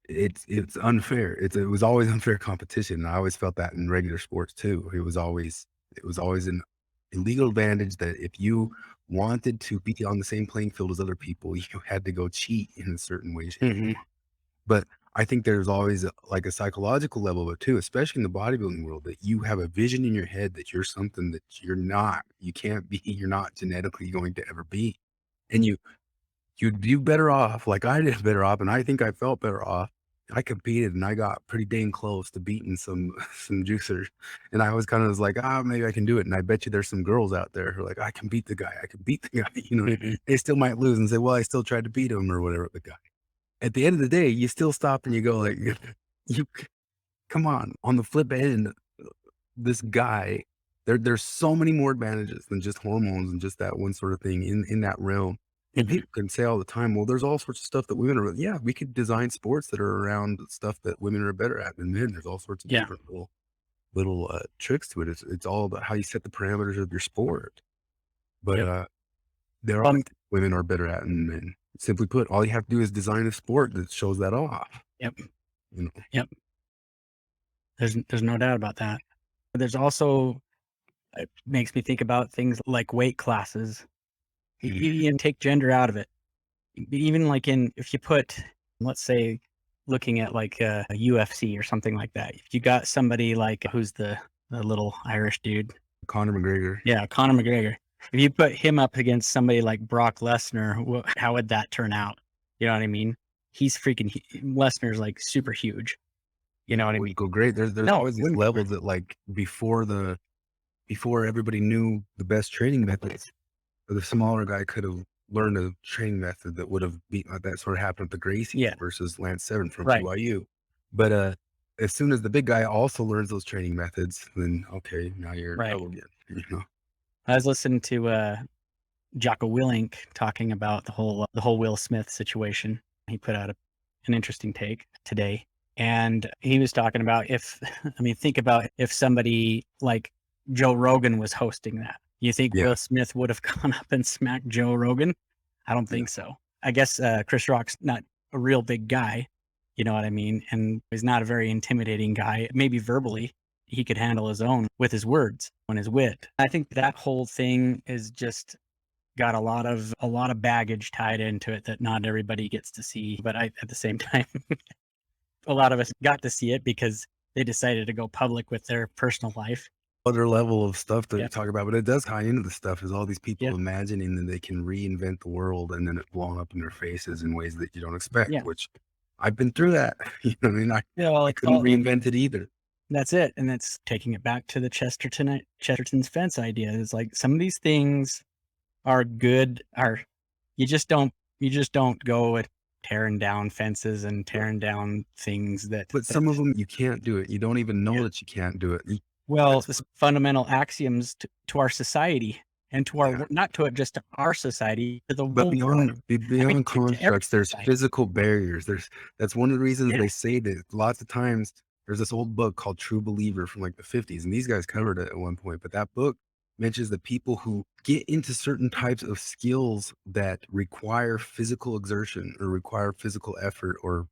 it's unfair. It was always unfair competition. And I always felt that in regular sports too. It was always an illegal advantage that if you wanted to be on the same playing field as other people, you had to go cheat in a certain way. But I think there's always like a psychological level of it too, especially in the bodybuilding world, that you have a vision in your head that you're something that you're not. You can't be. You're not genetically going to ever be, and you'd do better off. Like I did better off, and I think I felt better off. I competed and I got pretty dang close to beating some juicers, and I was kind of like, maybe I can do it. And I bet you there's some girls out there who are like, I can beat the guy. I can beat the guy. You know, they still might lose and say, well, I still tried to beat him or whatever. The guy. At the end of the day, you still stop and you go like, you come on. On the flip end, this guy, there's so many more advantages than just hormones and just that one sort of thing in that realm. And people can say all the time, well, there's all sorts of stuff that women are, yeah, we could design sports that are around stuff that women are better at than men. There's all sorts of different little tricks to it. It's all about how you set the parameters of your sport. But there are things women are better at than men. Simply put, all you have to do is design a sport that shows that off. Yep. You know? Yep. There's no doubt about that. But there's also, it makes me think about things like weight classes. You can take gender out of it. Even like if you put, let's say, looking at like a UFC or something like that. If you got somebody like, who's the little Irish dude? Conor McGregor. Yeah, Conor McGregor. If you put him up against somebody like Brock Lesnar, how would that turn out? You know what I mean? He's Lesnar's like super huge. You know what I mean? Go great. There's always these levels that like before everybody knew the best training methods, the smaller guy could have learned a training method that would have beat that sort of happened with the Gracies Yeah. versus Lance Seven from Right. BYU. But as soon as the big guy also learns those training methods, then okay, now you're in Right. trouble again. You know? I was listening to Jocko Willink talking about the whole Will Smith situation. He put out an interesting take today, and he was talking about think about if somebody like Joe Rogan was hosting that. You think Yeah. Will Smith would have gone up and smacked Joe Rogan? I don't think so. I guess Chris Rock's not a real big guy, you know what I mean, and he's not a very intimidating guy. Maybe verbally, he could handle his own with his words and his wit. I think that whole thing is just got a lot of baggage tied into it that not everybody gets to see. But at the same time, a lot of us got to see it because they decided to go public with their personal life. Other level of stuff that Yeah. you talk about, but it does tie into the stuff is all these people Yeah. imagining that they can reinvent the world and then it blowing up in their faces in ways that you don't expect, Yeah. which I've been through that. You know what I mean? I couldn't reinvent it either. That's it. And that's taking it back to the Chesterton's fence idea. It's like some of these things are good, you just don't go at tearing down fences and tearing down things But some of them you can't do it. You don't even know that you can't do it. Well, this fundamental axioms to our society and to our not to it just to our society, to the But whole beyond to constructs, there's society. physical barriers. That's one of the reasons they say that lots of times. There's this old book called True Believer from like the 50s, and these guys covered it at one point. But that book mentions that people who get into certain types of skills that require physical exertion or require physical effort or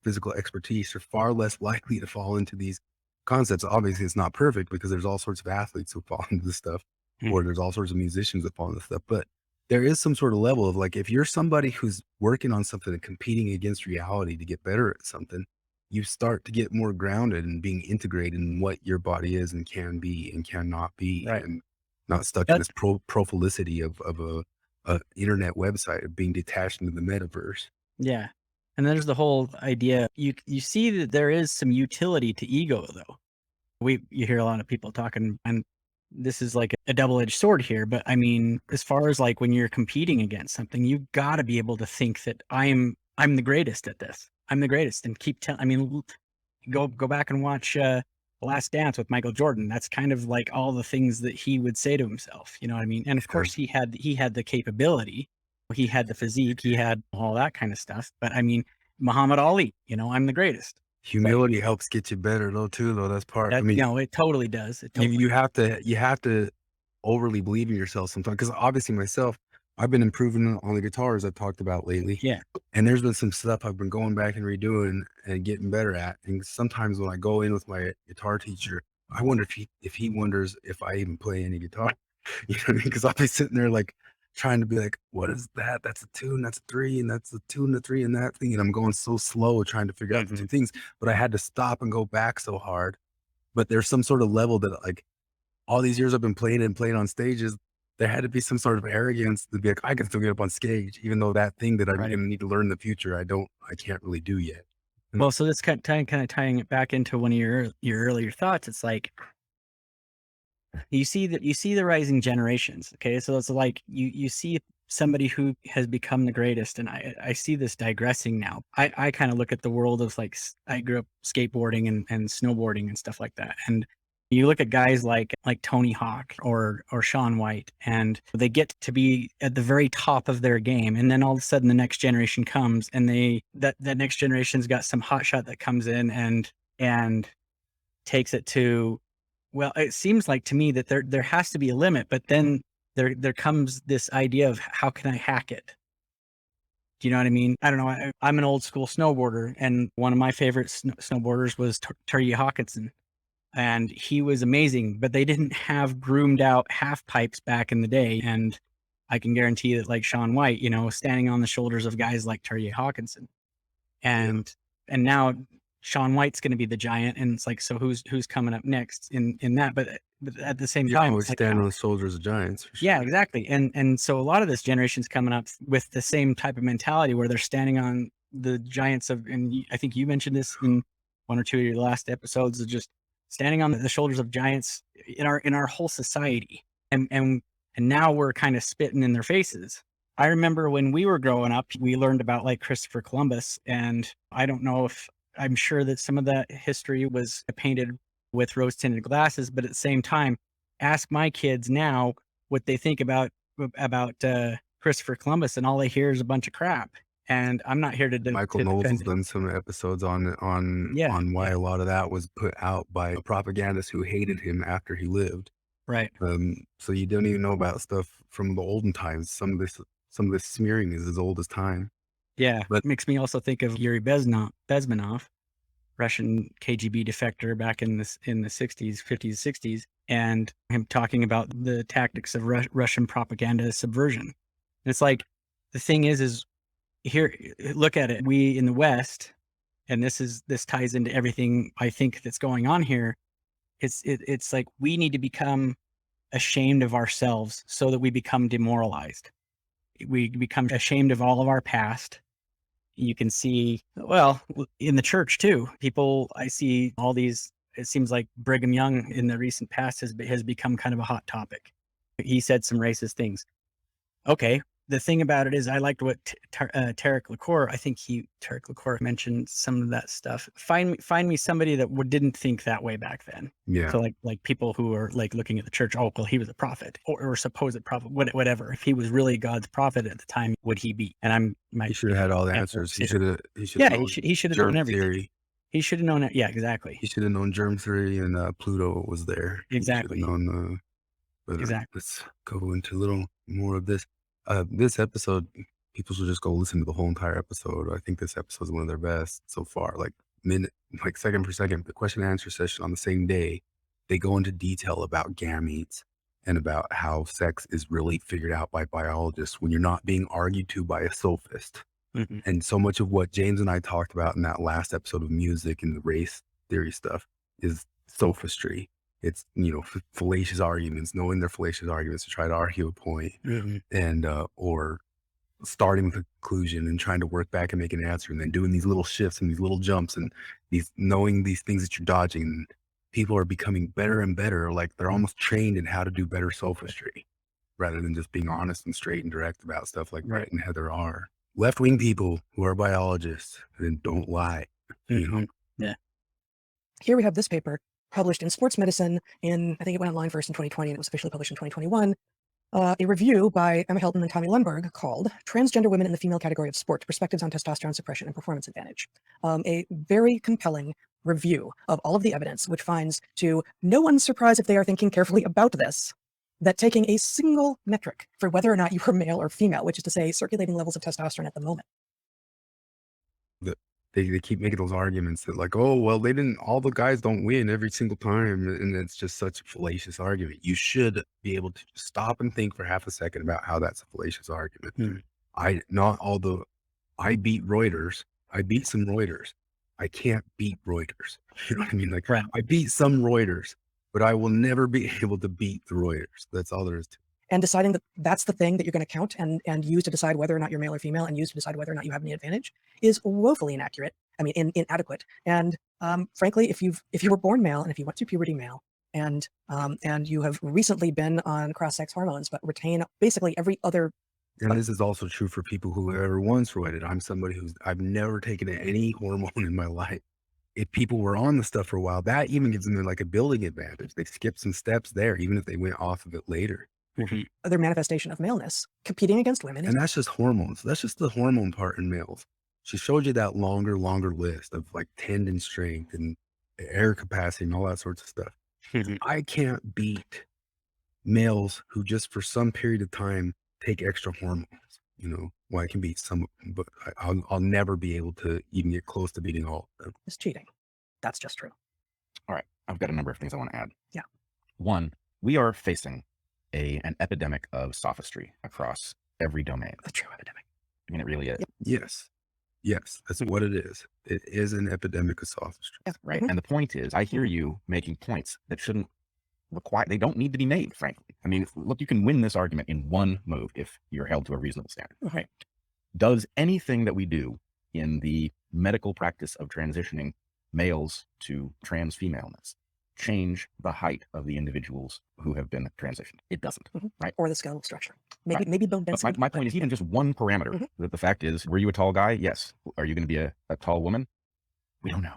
physical expertise are far less likely to fall into these concepts. Obviously, it's not perfect because there's all sorts of athletes who fall into this stuff, or there's all sorts of musicians that fall into stuff. But there is some sort of level of like, if you're somebody who's working on something and competing against reality to get better at something, you start to get more grounded and being integrated in what your body is and can be and cannot be, Right. and not stuck in this prolificity of a internet website of being detached into the metaverse. Yeah. And there's the whole idea. You see that there is some utility to ego, though. You hear a lot of people talking, and this is like a double-edged sword here. But I mean, as far as like when you're competing against something, you got to be able to think that I'm the greatest at this. I'm the greatest, and keep telling. I mean, go back and watch Last Dance with Michael Jordan. That's kind of like all the things that he would say to himself. You know what I mean? And of course, he had the capability. He had the physique, he had all that kind of stuff. But I mean, Muhammad Ali, I'm the greatest. Humility helps get you better though, too, though. That's part. I mean, it totally does. you have to overly believe in yourself sometimes. Because obviously myself, I've been improving on the guitars I've talked about lately. Yeah. And there's been some stuff I've been going back and redoing and getting better at. And sometimes when I go in with my guitar teacher, I wonder if he wonders if I even play any guitar. You know what I mean? Because I'll be sitting there like trying to be like, what is that? That's a 2 and that's a 3 and that's a 2 and a 3 and that thing. And I'm going so slow trying to figure out the two things, but I had to stop and go back so hard. But there's some sort of level that like all these years I've been playing on stages, there had to be some sort of arrogance to be like, I can still get up on stage, even though that thing that I'm going to need to learn in the future, I can't really do yet. Well, so that's kind of tying it back into one of your earlier thoughts. It's like, you see the rising generations. Okay. So it's like, you see somebody who has become the greatest. And I see this digressing now. I kind of look at the world of like, I grew up skateboarding and snowboarding and stuff like that. And you look at guys like Tony Hawk or Shaun White, and they get to be at the very top of their game. And then all of a sudden the next generation comes, and that next generation's got some hotshot that comes in and takes it to, well, it seems like to me that there has to be a limit, but then there comes this idea of how can I hack it? Do you know what I mean? I don't know. I'm an old school snowboarder, and one of my favorite snowboarders was Terje Hawkinson. And he was amazing, but they didn't have groomed out half pipes back in the day. And I can guarantee that like Shaun White, standing on the shoulders of guys like Terje Hawkinson. And now Shaun White's going to be the giant. And it's like, so who's coming up next in that? But at the same time, always stand on the shoulders of giants. For sure. Yeah, exactly. And so a lot of this generation's coming up with the same type of mentality where they're standing on the giants of, and I think you mentioned this in one or two of your last episodes, of just standing on the shoulders of giants in our whole society. And now we're kind of spitting in their faces I remember when we were growing up, we learned about like Christopher Columbus, and I don't know if I'm sure that some of that history was painted with rose tinted glasses, but at the same time, ask my kids now what they think about Christopher Columbus, and all they hear is a bunch of crap. And I'm not here to, Michael to Knowles has defend it. done some episodes on Yeah, why yeah, a lot of that was put out by propagandists who hated him after he lived. right. So you don't even know about stuff from the olden times. Some of this smearing is as old as time. Yeah, But makes me also think of Yuri Bezmenov, Russian KGB defector back in the 60s, 50s, 60s, and him talking about the tactics of Russian propaganda subversion. And it's like, the thing is here, look at it. We in the West, and this ties into everything I think that's going on here. It's like we need to become ashamed of ourselves so that we become demoralized. We become ashamed of all of our past. You can see, well, in the church too, people, I see all these, it seems like Brigham Young in the recent past has become kind of a hot topic. He said some racist things. Okay. The thing about it is, I liked what Tarek LaCour, Tarek LaCour mentioned some of that stuff. Find me somebody that didn't think that way back then. yeah, So like people who are like looking at the church, oh, well, he was a prophet or supposed prophet, whatever. If he was really God's prophet at the time, would he be? And he should have had all the answers. He should have yeah, known he should have known germ everything. theory. He should have known it. Yeah, exactly. He should have known germ theory, and Pluto was there. Exactly. He should have known. But Exactly. let's go into a little more of this. This episode, people should just go listen to the whole entire episode. I think this episode is one of their best so far. Like second per second, the question and answer session on the same day, they go into detail about gametes and about how sex is really figured out by biologists when you're not being argued to by a sophist. Mhm. And so much of what James and I talked about in that last episode of music and the race theory stuff is sophistry. It's, fallacious arguments, knowing their fallacious arguments to try to argue a point, Mhm. and or starting with a conclusion and trying to work back and make an answer, and then doing these little shifts and these little jumps and knowing these things that you're dodging. And people are becoming better and better, like they're almost trained in how to do better sophistry rather than just being honest and straight and direct about stuff like Bret and Heather are. Left-wing people who are biologists and don't lie. Mhm. Yeah. Here we have this paper published in Sports Medicine I think it went online first in 2020 and it was officially published in 2021. A review by Emma Hilton and Tommy Lundberg called Transgender Women in the Female Category of Sport, Perspectives on Testosterone Suppression and Performance Advantage. A very compelling review of all of the evidence, which finds, to no one's surprise if they are thinking carefully about this, that taking a single metric for whether or not you are male or female, which is to say circulating levels of testosterone at the moment. They keep making those arguments that like, oh, well, all the guys don't win every single time. And it's just such a fallacious argument. You should be able to stop and think for half a second about how that's a fallacious argument. I beat Reuters. I beat some Reuters. I can't beat Reuters. You know what I mean? Like, Right. I beat some Reuters, but I will never be able to beat the Reuters. That's all there is to it. And deciding that that's the thing that you're going to count and use to decide whether or not you're male or female and use to decide whether or not you have any advantage is woefully inaccurate. I mean, inadequate. And frankly, if you were born male and if you went through puberty male and you have recently been on cross-sex hormones but retain basically every other. And this is also true for people who ever once roided. I'm somebody I've never taken any hormone in my life. If people were on the stuff for a while, that even gives them like a building advantage. They skip some steps there, even if they went off of it later. Other manifestation of maleness, competing against women. And that's just hormones. That's just the hormone part in males. She showed you that longer list of like tendon strength and air capacity and all that sorts of stuff. I can't beat males who just for some period of time take extra hormones. Well, I can beat some, but I'll never be able to even get close to beating all of them. Is cheating. That's just true. All right. I've got a number of things I want to add. Yeah. One, we are facing an epidemic of sophistry across every domain. A true epidemic. I mean, it really is. Yep. Yes, that's what it is. It is an epidemic of sophistry. Yeah. Right. And the point is, I hear you making points that shouldn't they don't need to be made, frankly. I mean, look, you can win this argument in one move if you're held to a reasonable standard. Right. Does anything that we do in the medical practice of transitioning males to trans femaleness change the height of the individuals who have been transitioned. It doesn't, right? Or the skeletal structure. Maybe Right. maybe bone But density. my point is even just one parameter. That the fact is, were you a tall guy? Yes. Are you going to be a tall woman? We don't know.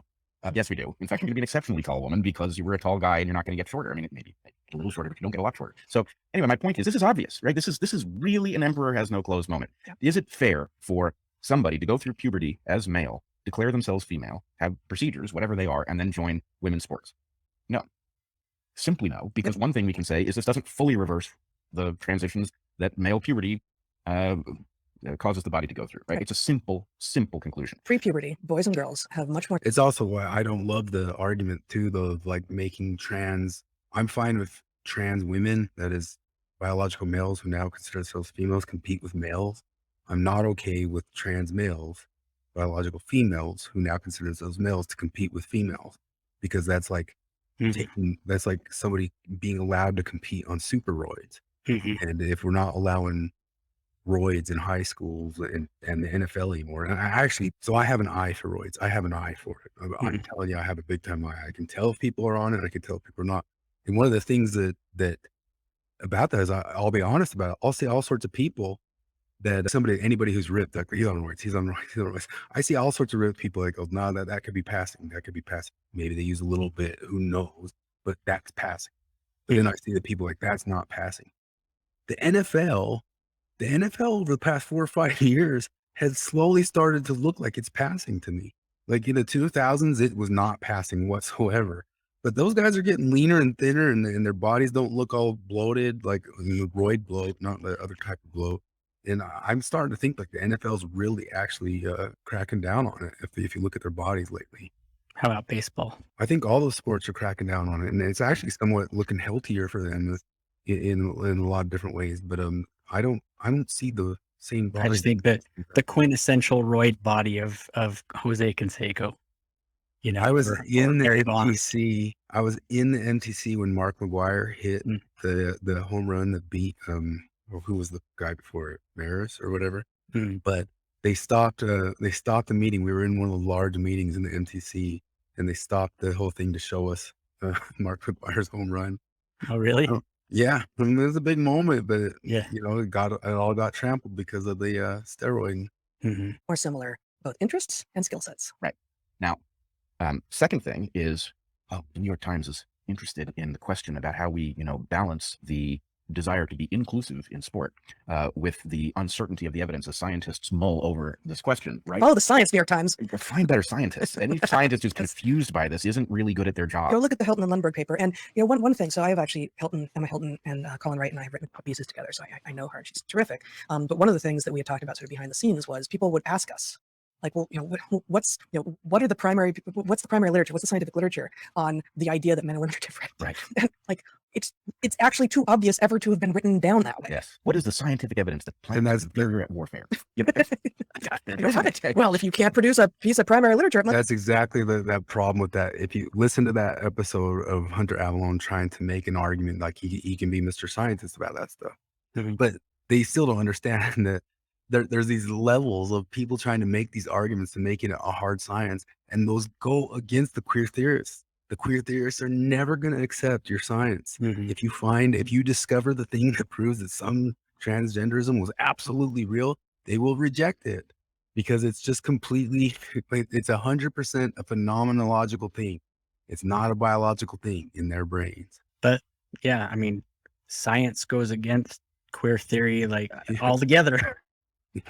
Yes, we do. In fact, you're going to be an exceptionally tall woman because you were a tall guy and you're not going to get shorter. I mean, maybe a little shorter, but you don't get a lot shorter. So anyway, my point is, this is obvious, right? This is really an emperor has no clothes moment. Yeah. Is it fair for somebody to go through puberty as male, declare themselves female, have procedures, whatever they are, and then join women's sports? No. Simply no, because one thing we can say is this doesn't fully reverse the transitions that male puberty causes the body to go through, right? It's a simple conclusion. Pre-puberty, boys and girls have much more. It's also why I don't love the argument too, though, of like making trans. I'm fine with trans women, that is biological males who now consider themselves females, compete with males. I'm not okay with trans males, biological females who now consider themselves males, to compete with females, because that's like that's like somebody being allowed to compete on superroids. And if we're not allowing roids in high schools and the NFL anymore, and I have an eye for roids. I have an eye for it. I'm telling you, I have a big time eye. I can tell if people are on it. I can tell if people are not. And one of the things that about that is, I'll be honest about it. I'll see all sorts of people that anybody who's ripped, like, he's on roids, he's on roids, he's on roids. I see all sorts of ripped people that go, no, that could be passing. That could be passing. Maybe they use a little bit, who knows, but that's passing. But then I see the people like, that's not passing. The NFL over the past 4 or 5 years has slowly started to look like it's passing to me. Like in the 2000s, it was not passing whatsoever. But those guys are getting leaner and thinner, and their bodies don't look all bloated, like roid bloat, not the other type of bloat. And I'm starting to think like the NFL's really actually cracking down on it if you look at their bodies lately. How about baseball? I think all those sports are cracking down on it, and it's actually somewhat looking healthier for them in a lot of different ways. But I don't see the same body. I just think that the quintessential roid body of Jose Canseco. You know, I was in the Barry Bonds. MTC. I was in the MTC when Mark McGuire hit the home run that beat who was the guy before it, Maris or whatever. But they stopped the meeting. We were in one of the large meetings in the MTC, and they stopped the whole thing to show us Mark McGuire's home run. Oh, really? Yeah, I mean, it was a big moment, but Yeah. you know, it all got trampled because of the steroid. More similar, both interests and skill sets. Right. Now, second thing is, the New York Times is interested in the question about how we, balance the desire to be inclusive in sport with the uncertainty of the evidence as scientists mull over this question, right? Oh, the science, New York Times. Find better scientists. Any scientist who's confused by this isn't really good at their job. Go look at the Hilton and Lundberg paper. And one thing, so I have actually Emma Hilton and Colin Wright and I have written pieces together, so I know her and she's terrific. But one of the things that we had talked about sort of behind the scenes was people would ask us, like, well, what's the primary literature? What's the scientific literature on the idea that men and women are different? Right. And like, it's actually too obvious ever to have been written down that way. Yes. What is the scientific evidence that And that's superior at warfare? Well, if you can't produce a piece of primary literature, That's exactly that problem with that. If you listen to that episode of Hunter Avalone trying to make an argument like he can be Mr. Scientist about that stuff, but they still don't understand that there's these levels of people trying to make these arguments to make it a hard science, and those go against the queer theorists. The queer theorists are never going to accept your science. If you discover the thing that proves that some transgenderism was absolutely real, they will reject it because it's just completely, it's 100% a phenomenological thing. It's not a biological thing in their brains. But yeah, I mean, science goes against queer theory like altogether.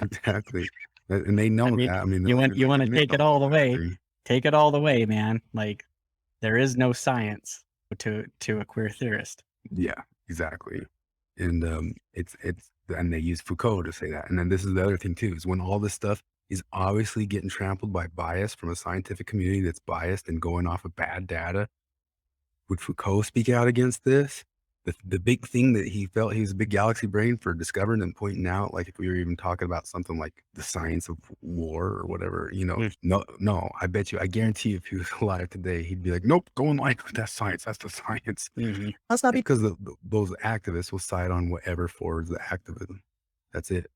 Exactly. And they know that. I mean, you want to take it all the way. Take it all the way, man. Like, there is no science to a queer theorist. Yeah, exactly. And and they use Foucault to say that. And then this is the other thing too, is when all this stuff is obviously getting trampled by bias from a scientific community that's biased and going off of bad data, would Foucault speak out against this? The big thing that he felt he was a big galaxy brain for discovering and pointing out, like if we were even talking about something like the science of war or whatever, no, I guarantee you if he was alive today, he'd be like, nope, go in line with that science. That's the science. Let's not be Because those activists will side on whatever forwards the activism. That's it.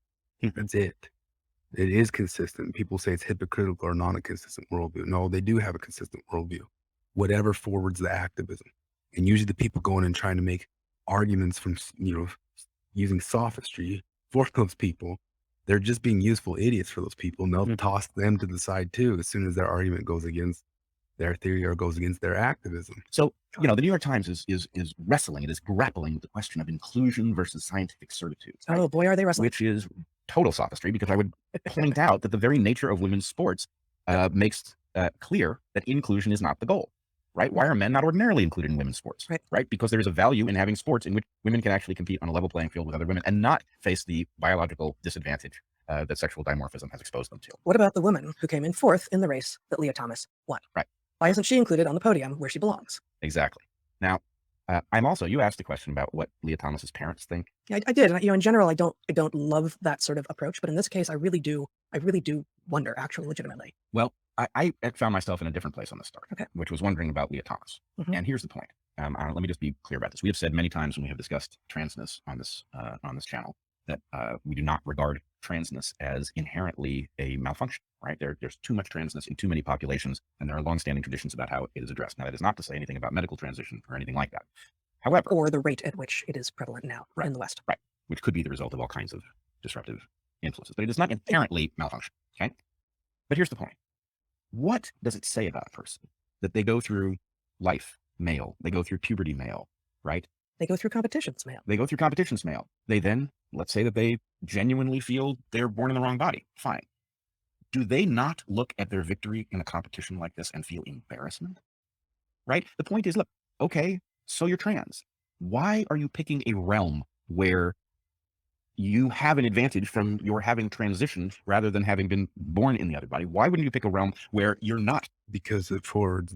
That's it. It is consistent. People say it's hypocritical or not a consistent worldview. No, they do have a consistent worldview. Whatever forwards the activism. And usually the people going and trying to make arguments from, using sophistry for those people, they're just being useful idiots for those people. And they'll toss them to the side too, as soon as their argument goes against their theory or goes against their activism. So, the New York Times is wrestling, it is grappling with the question of inclusion versus scientific certitude. Right? Oh boy, are they wrestling. Which is total sophistry, because I would point out that the very nature of women's sports makes clear that inclusion is not the goal. Right? Why are men not ordinarily included in women's sports? Right? Because there is a value in having sports in which women can actually compete on a level playing field with other women and not face the biological disadvantage that sexual dimorphism has exposed them to. What about the woman who came in 4th in the race that Leah Thomas won? Right. Why isn't she included on the podium where she belongs? Exactly. Now, you asked a question about what Leah Thomas's parents think. Yeah, I did. In general, I don't love that sort of approach, but in this case, I really do wonder, actually, legitimately. Well, I found myself in a different place on this start, which was wondering about Leah Thomas. And here's the point. Let me just be clear about this. We have said many times when we have discussed transness on this channel that we do not regard transness as inherently a malfunction. Right? There's too much transness in too many populations, and there are longstanding traditions about how it is addressed. Now, that is not to say anything about medical transition or anything like that. However, or the rate at which it is prevalent now in the West. Right. Which could be the result of all kinds of disruptive influences. But it is not inherently malfunction. Okay. But here's the point. What does it say about a person that they go through life male? They go through puberty male, right? They go through competitions male. They go through competitions male. They then, let's say that they genuinely feel they're born in the wrong body. Fine. Do they not look at their victory in a competition like this and feel embarrassment? Right? The point is, look, okay, so you're trans. Why are you picking a realm where you have an advantage from your having transitioned rather than having been born in the other body? Why wouldn't you pick a realm where you're not? Because it forwards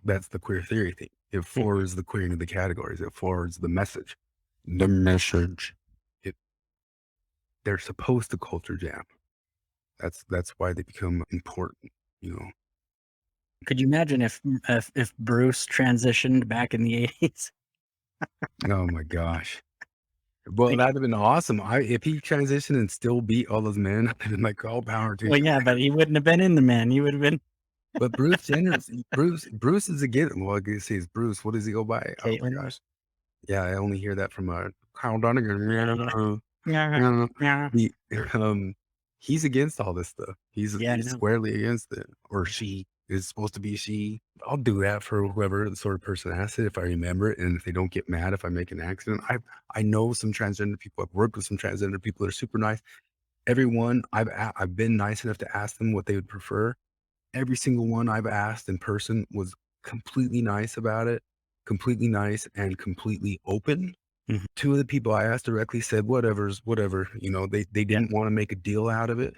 that's the queer theory thing. It forwards the queering of the categories. It forwards the message. The message. They're supposed to culture jam. That's why they become important, Could you imagine if Bruce transitioned back in the 80s? Oh my gosh. Well, that'd have been awesome. If he transitioned and still beat all those men, I'd have been like, all power to Well, you. yeah, but he wouldn't have been in the men. He would have been. But Bruce Jenner, Bruce is again. Well, I guess he's Bruce. What does he go by? Oh my Caitlyn. gosh. Yeah, I only hear that from Kyle Donegan. Yeah. He's against all this stuff. He's Yeah, I know. squarely against it. Or she is supposed to be she. I'll do that for whoever the sort of person asks it if I remember it, and if they don't get mad if I make an accident. I know some transgender people. I've worked with some transgender people that are super nice. Everyone I've been nice enough to ask them what they would prefer. Every single one I've asked in person was completely nice about it, completely nice and completely open. Mhm. Two of the people I asked directly said, whatever. They didn't want to make a deal out of it.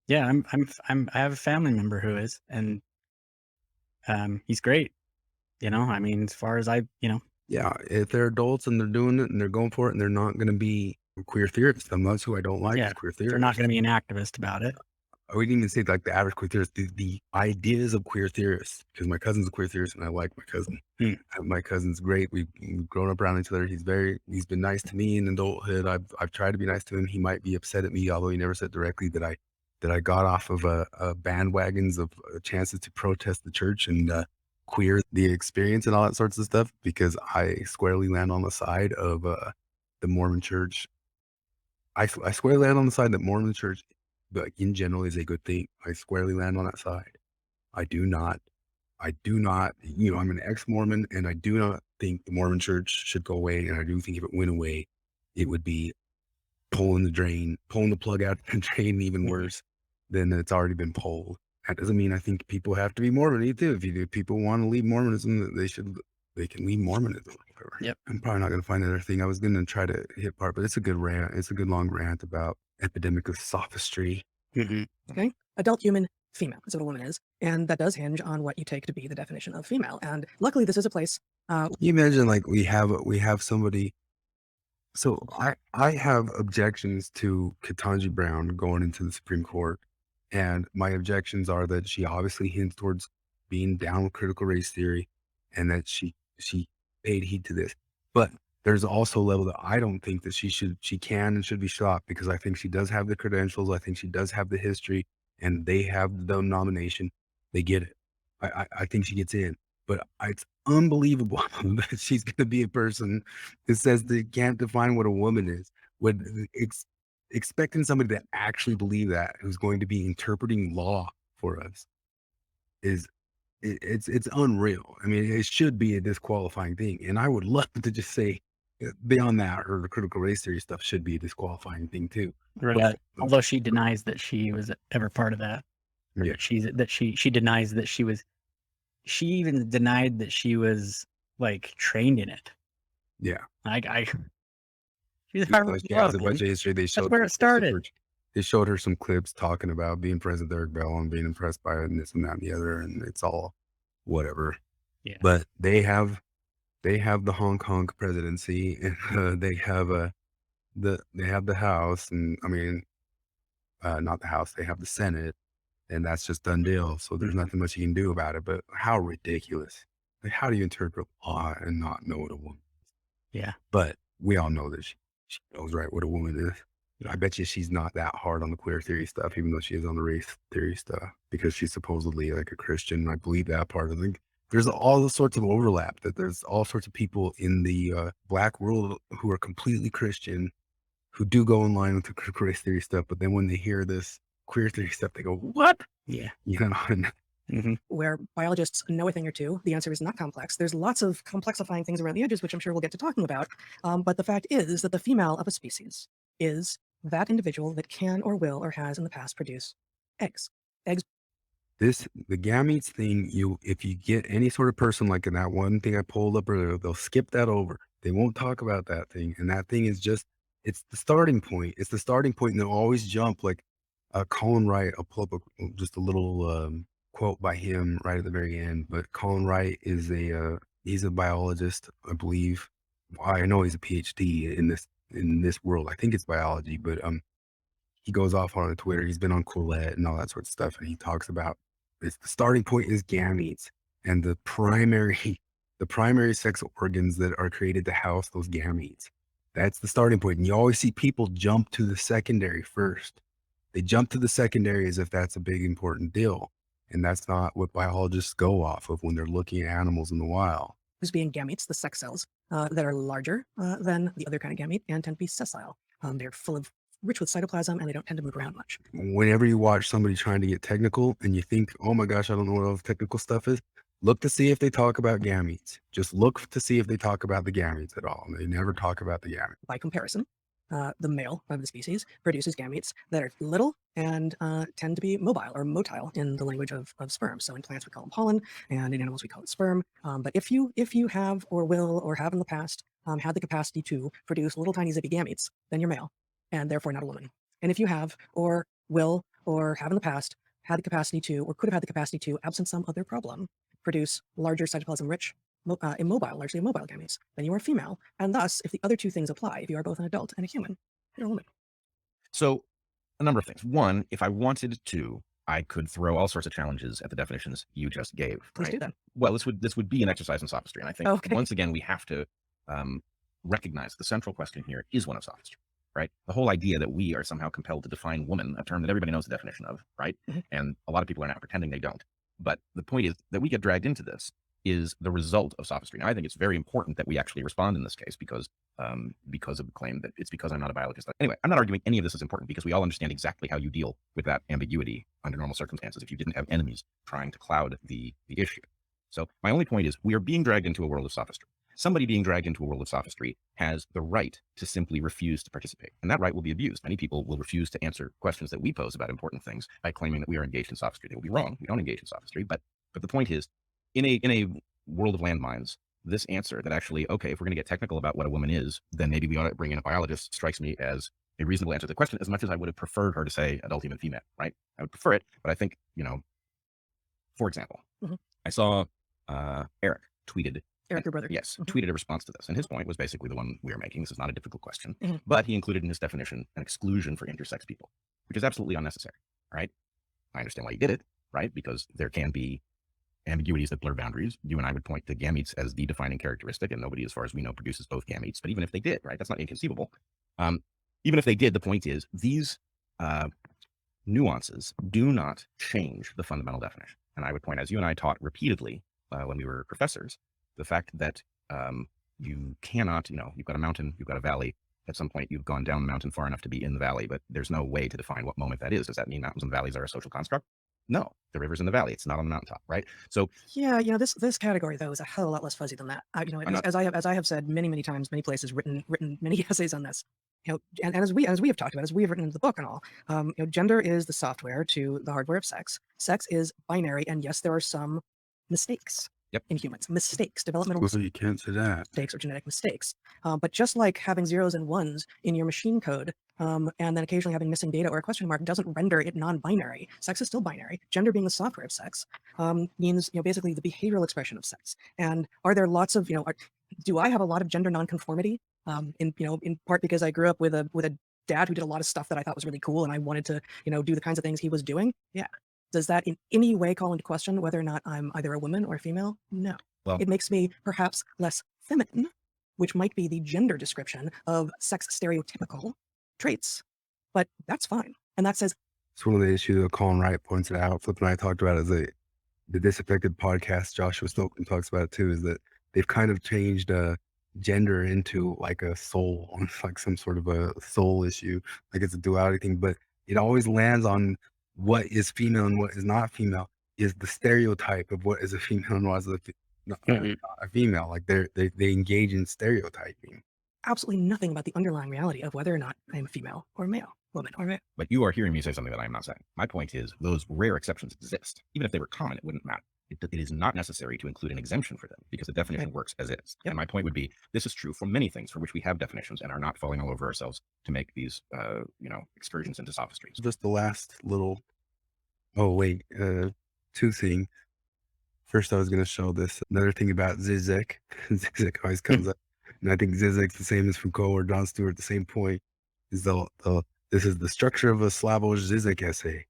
Yeah, I have a family member who is, and he's great. As far as Yeah, if they're adults and they're doing it and they're going for it and they're not going to be queer theorists, and that's who I don't like Yeah, is queer they're theorists. not going to be an activist about it. I wouldn't even say like the average queer theorist, the ideas of queer theorists, because my cousin's a queer theorist and I like my cousin. My cousin's great. We've grown up around each other. He's been nice to me in adulthood. I've tried to be nice to him. He might be upset at me, although he never said directly that I got off of bandwagons of chances to protest the church and queer the experience and all that sorts of stuff, because I squarely land on the side of the Mormon church. I squarely land on the side that Mormon church, but in general, is a good thing. I squarely land on that side. I do not, I'm an ex-Mormon, and I do not think the Mormon church should go away. And I do think if it went away, it would be pulling the plug out the drain even worse than it's already been pulled. That doesn't mean I think people have to be Mormon too. If people want to leave Mormonism, they can leave Mormonism. Yep. I'm probably not going to find another thing. I was going to try to hit part, but it's a good rant. It's a good long rant about epidemic of sophistry. Okay. Adult human female is what a woman is. And that does hinge on what you take to be the definition of female. And luckily this is a place. Can you imagine like we have somebody. So I have objections to Ketanji Brown going into the Supreme Court. And my objections are that she obviously hints towards being down with critical race theory, and that she paid heed to this. But there's also a level that I don't think that she can and should be stopped, because I think she does have the credentials. I think she does have the history, and they have the nomination. They get it. I think she gets in. but it's unbelievable that she's going to be a person that says they can't define what a woman is. When expecting somebody to actually believe that, who's going to be interpreting law for us, is it's unreal. I mean, it should be a disqualifying thing. And I would love to just say, beyond that, her critical race theory stuff should be a disqualifying thing too. Right. Although she denies that she was ever part of that. Yeah. She denies that she was. She even denied that she was like trained in it. Yeah. She's She has a bunch of history. They showed where it started. They showed her some clips talking about being friends with Eric Bell and being impressed by it and this and that and the other, and it's all whatever. Yeah. But they have the Hong Kong presidency, and they have the House, and I mean, not the House. They have the Senate, and that's just done deal. So there's nothing much you can do about it. But how ridiculous! Like, how do you interpret law and not know what a woman is? Yeah. But we all know that she knows right what a woman is. I bet you she's not that hard on the queer theory stuff, even though she is on the race theory stuff, because she's supposedly like a Christian. I believe that part. I think there's all sorts of overlap, that there's all sorts of people in the Black world who are completely Christian, who do go in line with the critical race theory stuff. But then when they hear this queer theory stuff, they go, what? Yeah. You know, and Where biologists know a thing or two, the answer is not complex. There's lots of complexifying things around the edges, which I'm sure we'll get to talking about. But the fact is that the female of a species is that individual that can or will or has in the past produce eggs. the gametes thing, if you get any sort of person like in that one thing I pulled up earlier, they'll skip that over. They won't talk about that thing. And that thing is just, it's the starting point. It's the starting point, and they'll always jump like Colin Wright. I'll pull up just a little quote by him right at the very end. But Colin Wright is he's a biologist, I believe. I know he's a PhD in this world. I think it's biology, but he goes off on Twitter. He's been on Colette and all that sort of stuff, and he talks about the starting point is gametes, and the primary sex organs that are created to house those gametes. That's the starting point. And you always see people jump to the secondary first. They jump to the secondary as if that's a big important deal, and that's not what biologists go off of when they're looking at animals in the wild. Who's being gametes, the sex cells that are larger than the other kind of gamete and tend to be sessile. They're rich with cytoplasm, and they don't tend to move around much. Whenever you watch somebody trying to get technical and you think, oh my gosh, I don't know what all the technical stuff is, look to see if they talk about gametes. Just look to see if they talk about the gametes at all. They never talk about the gametes. By comparison, the male of the species produces gametes that are little and tend to be mobile or motile in the language of sperm. So in plants we call them pollen, and in animals we call it sperm. But if you have or will or have in the past had the capacity to produce little tiny zippy gametes, then you're male, and therefore not a woman. And if you have or will or have in the past had the capacity to, or could have had the capacity to, absent some other problem, produce larger cytoplasm-rich, largely immobile gametes, then you are female. And thus, if the other two things apply, if you are both an adult and a human, you're a woman. So a number of things. One, if I wanted to, I could throw all sorts of challenges at the definitions you just gave. Please do that. Well, this would be an exercise in sophistry. And I think once again, we have to recognize the central question here is one of sophistry. Right? The whole idea that we are somehow compelled to define woman, a term that everybody knows the definition of, right? Mm-hmm. And a lot of people are now pretending they don't. But the point is that we get dragged into this is the result of sophistry. Now, I think it's very important that we actually respond in this case because of the claim that it's because I'm not a biologist. Anyway, I'm not arguing any of this is important because we all understand exactly how you deal with that ambiguity under normal circumstances if you didn't have enemies trying to cloud the issue. So my only point is we are being dragged into a world of sophistry. Somebody being dragged into a world of sophistry has the right to simply refuse to participate. And that right will be abused. Many people will refuse to answer questions that we pose about important things by claiming that we are engaged in sophistry. They will be wrong. We don't engage in sophistry. But the point is, in a world of landmines, this answer that actually, okay, if we're going to get technical about what a woman is, then maybe we ought to bring in a biologist, strikes me as a reasonable answer to the question, as much as I would have preferred her to say adult human female, right? I would prefer it. But I think, for example, I saw Eric tweeted, Eric, your brother. Yes, tweeted a response to this. And his point was basically the one we are making. This is not a difficult question. But he included in his definition an exclusion for intersex people, which is absolutely unnecessary, right? I understand why he did it, right? Because there can be ambiguities that blur boundaries. You and I would point to gametes as the defining characteristic, and nobody, as far as we know, produces both gametes. But even if they did, right, that's not inconceivable. Even if they did, the point is these nuances do not change the fundamental definition. And I would point, as you and I taught repeatedly when we were professors, the fact that you cannot, you've got a mountain, you've got a valley. At some point, you've gone down the mountain far enough to be in the valley, but there's no way to define what moment that is. Does that mean mountains and valleys are a social construct? No, the river's in the valley. It's not on the mountaintop, right? So Yeah, this category though is a hell of a lot less fuzzy than that. As I have said many times, many places, written many essays on this. And as we have talked about, as we have written into the book and all, gender is the software to the hardware of sex. Sex is binary, and yes, there are some mistakes in humans. Mistakes, developmental Well, you can't say that. mistakes or genetic mistakes. But just like having zeros and ones in your machine code, and then occasionally having missing data or a question mark doesn't render it non-binary. Sex is still binary. Gender being the software of sex means basically the behavioral expression of sex. And are there lots of do I have a lot of gender nonconformity? In part because I grew up with a dad who did a lot of stuff that I thought was really cool, and I wanted to do the kinds of things he was doing. Yeah. Does that in any way call into question whether or not I'm either a woman or a female? No. Well, it makes me perhaps less feminine, which might be the gender description of sex stereotypical traits, but that's fine. And that says it's one of the issues that Colin Wright pointed out. Flip and I talked about it as the Disaffected podcast. Joshua Stokely talks about it too. Is that they've kind of changed gender into like a soul, like some sort of a soul issue, like it's a duality thing. But it always lands on what is female and what is not female. Is the stereotype of what is a female and what is not a female. Like they engage in stereotyping. Absolutely nothing about the underlying reality of whether or not I'm a female or male, woman or male. But you are hearing me say something that I'm not saying. My point is those rare exceptions exist. Even if they were common, it wouldn't matter. It is not necessary to include an exemption for them because the definition works as is. And my point would be, this is true for many things for which we have definitions and are not falling all over ourselves to make these, excursions into sophistries. Just the last little, two things. First, I was going to show this. Another thing about Zizek. Zizek always comes up. And I think Zizek's the same as Foucault or Jon Stewart, the same point. Is this is the structure of a Slavoj Zizek essay.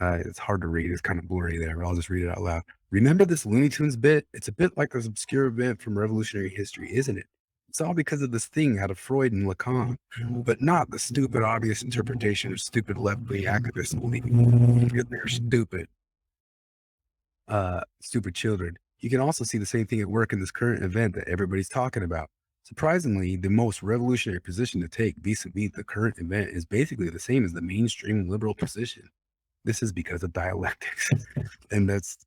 It's hard to read. It's kind of blurry there, but I'll just read it out loud. Remember this Looney Tunes bit? It's a bit like this obscure event from revolutionary history, isn't it? It's all because of this thing out of Freud and Lacan, but not the stupid, obvious interpretation of stupid left-wing activists believing because they're stupid. Stupid children. You can also see the same thing at work in this current event that everybody's talking about. Surprisingly, the most revolutionary position to take vis-a-vis the current event is basically the same as the mainstream liberal position. This is because of dialectics. And that's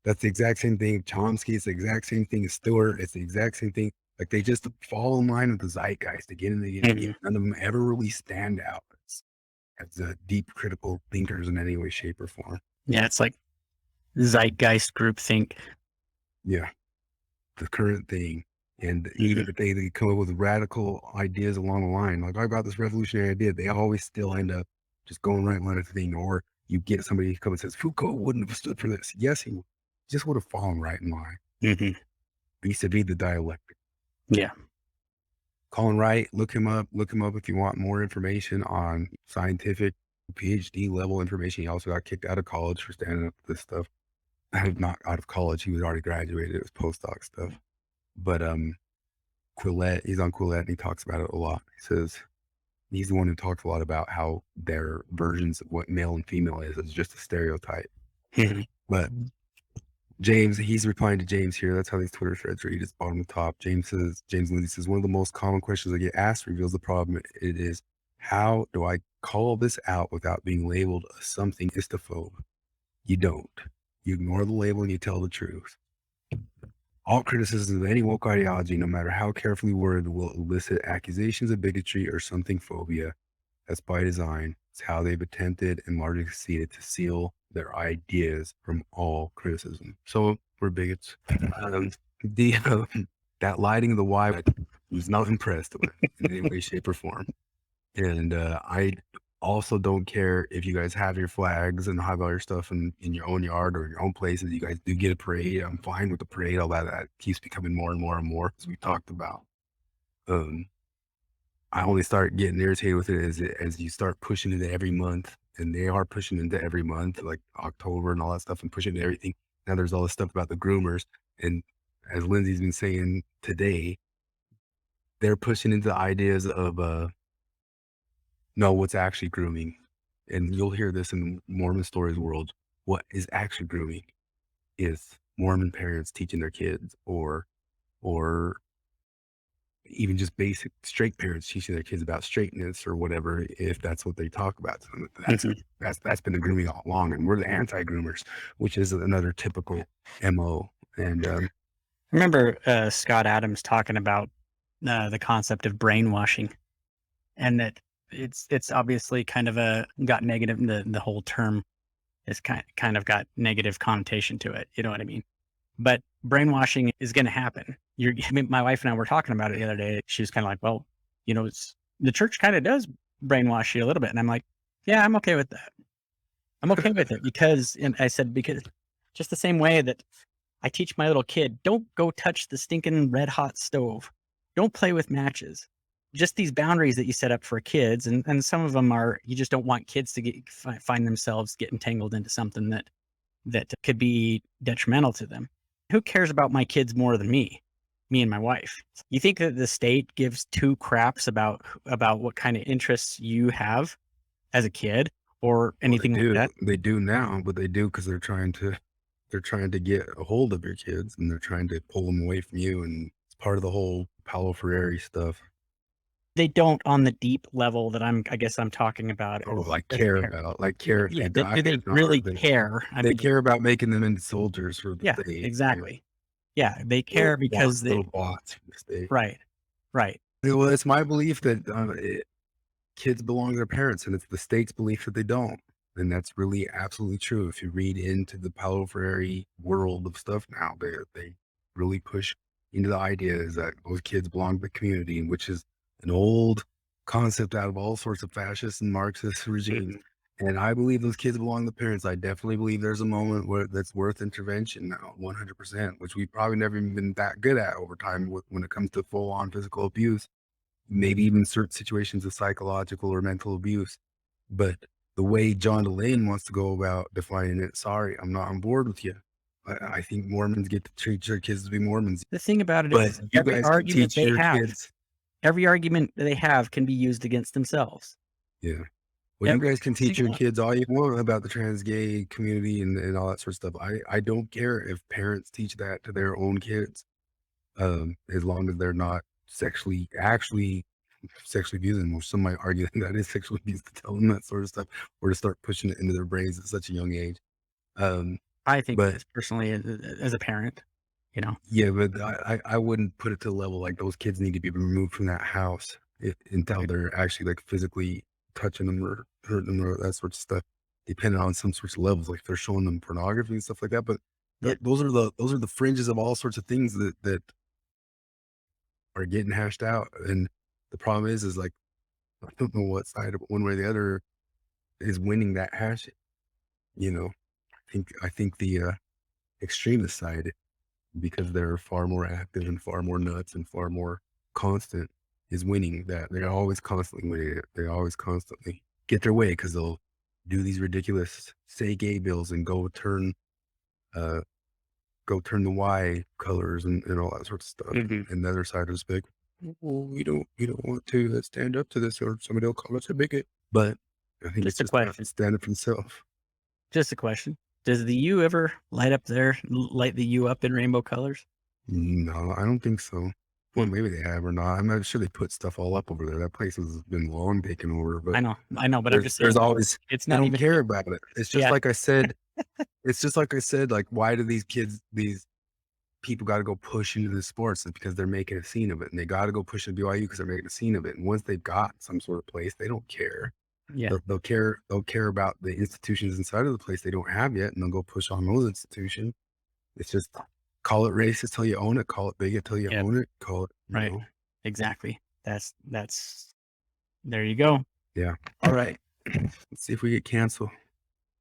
the exact same thing. Chomsky, it's the exact same thing as Stewart. It's the exact same thing. Like they just fall in line with the zeitgeist again and again. None of them ever really stand out as deep critical thinkers in any way, shape, or form. Yeah, it's like zeitgeist groupthink. Yeah. The current thing. And even if they come up with radical ideas along the line, like I got this revolutionary idea, they always still end up just going right line of the thing. Or you get somebody who comes and says, Foucault wouldn't have stood for this. Yes, he just would have fallen right in line. Vis-a-vis the dialectic. Yeah. Colin Wright, look him up if you want more information on scientific PhD level information. He also got kicked out of college for standing up for this stuff. Not out of college. He was already graduated. It was postdoc stuff. But Quillette, he's on Quillette and he talks about it a lot. He says he's the one who talks a lot about how their versions of what male and female is just a stereotype. But James, he's replying to James here. That's how these Twitter threads read. It's bottom to top. James Lindsay says, one of the most common questions I get asked reveals the problem. It is, how do I call this out without being labeled a something istophobe? You don't. You ignore the label and you tell the truth. All criticisms of any woke ideology, no matter how carefully worded, will elicit accusations of bigotry or something phobia. That's by design. It's how they've attempted and largely succeeded to seal their ideas from all criticism. So we're bigots. That lighting of the Y was not impressed with in any way, shape, or form. And I also don't care if you guys have your flags and have all your stuff in your own yard or your own places. You guys do get a parade. I'm fine with the parade. All that keeps becoming more and more and more, as we talked about. I only start getting irritated with it as you start pushing into every month, and they are pushing into every month, like October and all that stuff, and pushing into everything. Now there's all this stuff about the groomers, and as Lindsay's been saying today, they're pushing into ideas of what's actually grooming. And you'll hear this in the Mormon Stories world. What is actually grooming? is Mormon parents teaching their kids, or even just basic straight parents teaching their kids about straightness or whatever, if that's what they talk about to them. That's been the grooming all along, and we're the anti-groomers, which is another typical MO. And I remember Scott Adams talking about the concept of brainwashing, and that it's obviously kind of got negative. The whole term is kind of got negative connotation to it. You know what I mean? But brainwashing is going to happen. My wife and I were talking about it the other day. She was kind of like, well, the church kind of does brainwash you a little bit. And I'm like, yeah, I'm okay with that. I'm okay with it because just the same way that I teach my little kid, don't go touch the stinking red hot stove. Don't play with matches. Just these boundaries that you set up for kids. And some of them are, you just don't want kids to find themselves getting tangled into something that could be detrimental to them. Who cares about my kids more than me and my wife? You think that the state gives two craps about what kind of interests you have as a kid or anything like that? They do now, but they do because they're trying to get a hold of your kids, and they're trying to pull them away from you. And it's part of the whole Paulo Freire stuff. They don't on the deep level that I guess I'm talking about. Care about. Yeah, do they really care? They care about making them into soldiers for the state. Yeah, exactly. Yeah, they care because little bots for the state. Right. Well, it's my belief that kids belong to their parents, and it's the state's belief that they don't. And that's really absolutely true. If you read into the Paulo Freire world of stuff now, they really push into the idea is that those kids belong to the community, which is an old concept out of all sorts of fascist and Marxist regimes. And I believe those kids belong to the parents. I definitely believe there's a moment where that's worth intervention now, 100%, which we've probably never even been that good at over time when it comes to full-on physical abuse, maybe even certain situations of psychological or mental abuse. But the way John Delane wants to go about defining it, sorry, I'm not on board with you. I think Mormons get to treat their kids to be Mormons. The thing about it But is you guys can teach your kids. Every argument they have can be used against themselves. Yeah. Well, you guys can teach your kids all you want about the trans gay community and all that sort of stuff. I don't care if parents teach that to their own kids, as long as they're not sexually abusing them. Or some might argue that is sexual abuse to tell them that sort of stuff, or to start pushing it into their brains at such a young age. I think personally, as a parent, Yeah, but I wouldn't put it to the level like those kids need to be removed from that house until they're actually like physically touching them or hurting them or that sort of stuff, depending on some sorts of levels. Like if they're showing them pornography and stuff like that. But those are the fringes of all sorts of things that are getting hashed out. And the problem is like, I don't know what side of one way or the other is winning that hash. I think the extremist side, because they're far more active and far more nuts and far more constant, is winning that. They're always constantly winning it. They always constantly get their way because they'll do these ridiculous say gay bills and go turn the Y colors and all that sort of stuff. Mm-hmm. And the other side is big. Well, we don't want to stand up to this, or somebody will call us a bigot. But I think it's just a question. Stand up for himself. Just a question. Does the U ever light the U up in rainbow colors? No, I don't think so. Well, maybe they have or not. I'm not sure they put stuff all up over there. That place has been long taken over. But I know, but I'm just saying, there's always. It's not. I don't care about it. It's just like I said. It's just like I said. Like, why do these people got to go push into the sports? It's because they're making a scene of it, and they got to go push into BYU because they're making a scene of it. And once they've got some sort of place, they don't care. Yeah, they'll care about the institutions inside of the place they don't have yet, and they'll go push on those institutions. It's just call it racist till you own it, call it bigot till you own it, call it right. Exactly. That's there you go. Yeah. All right. Let's see if we get canceled.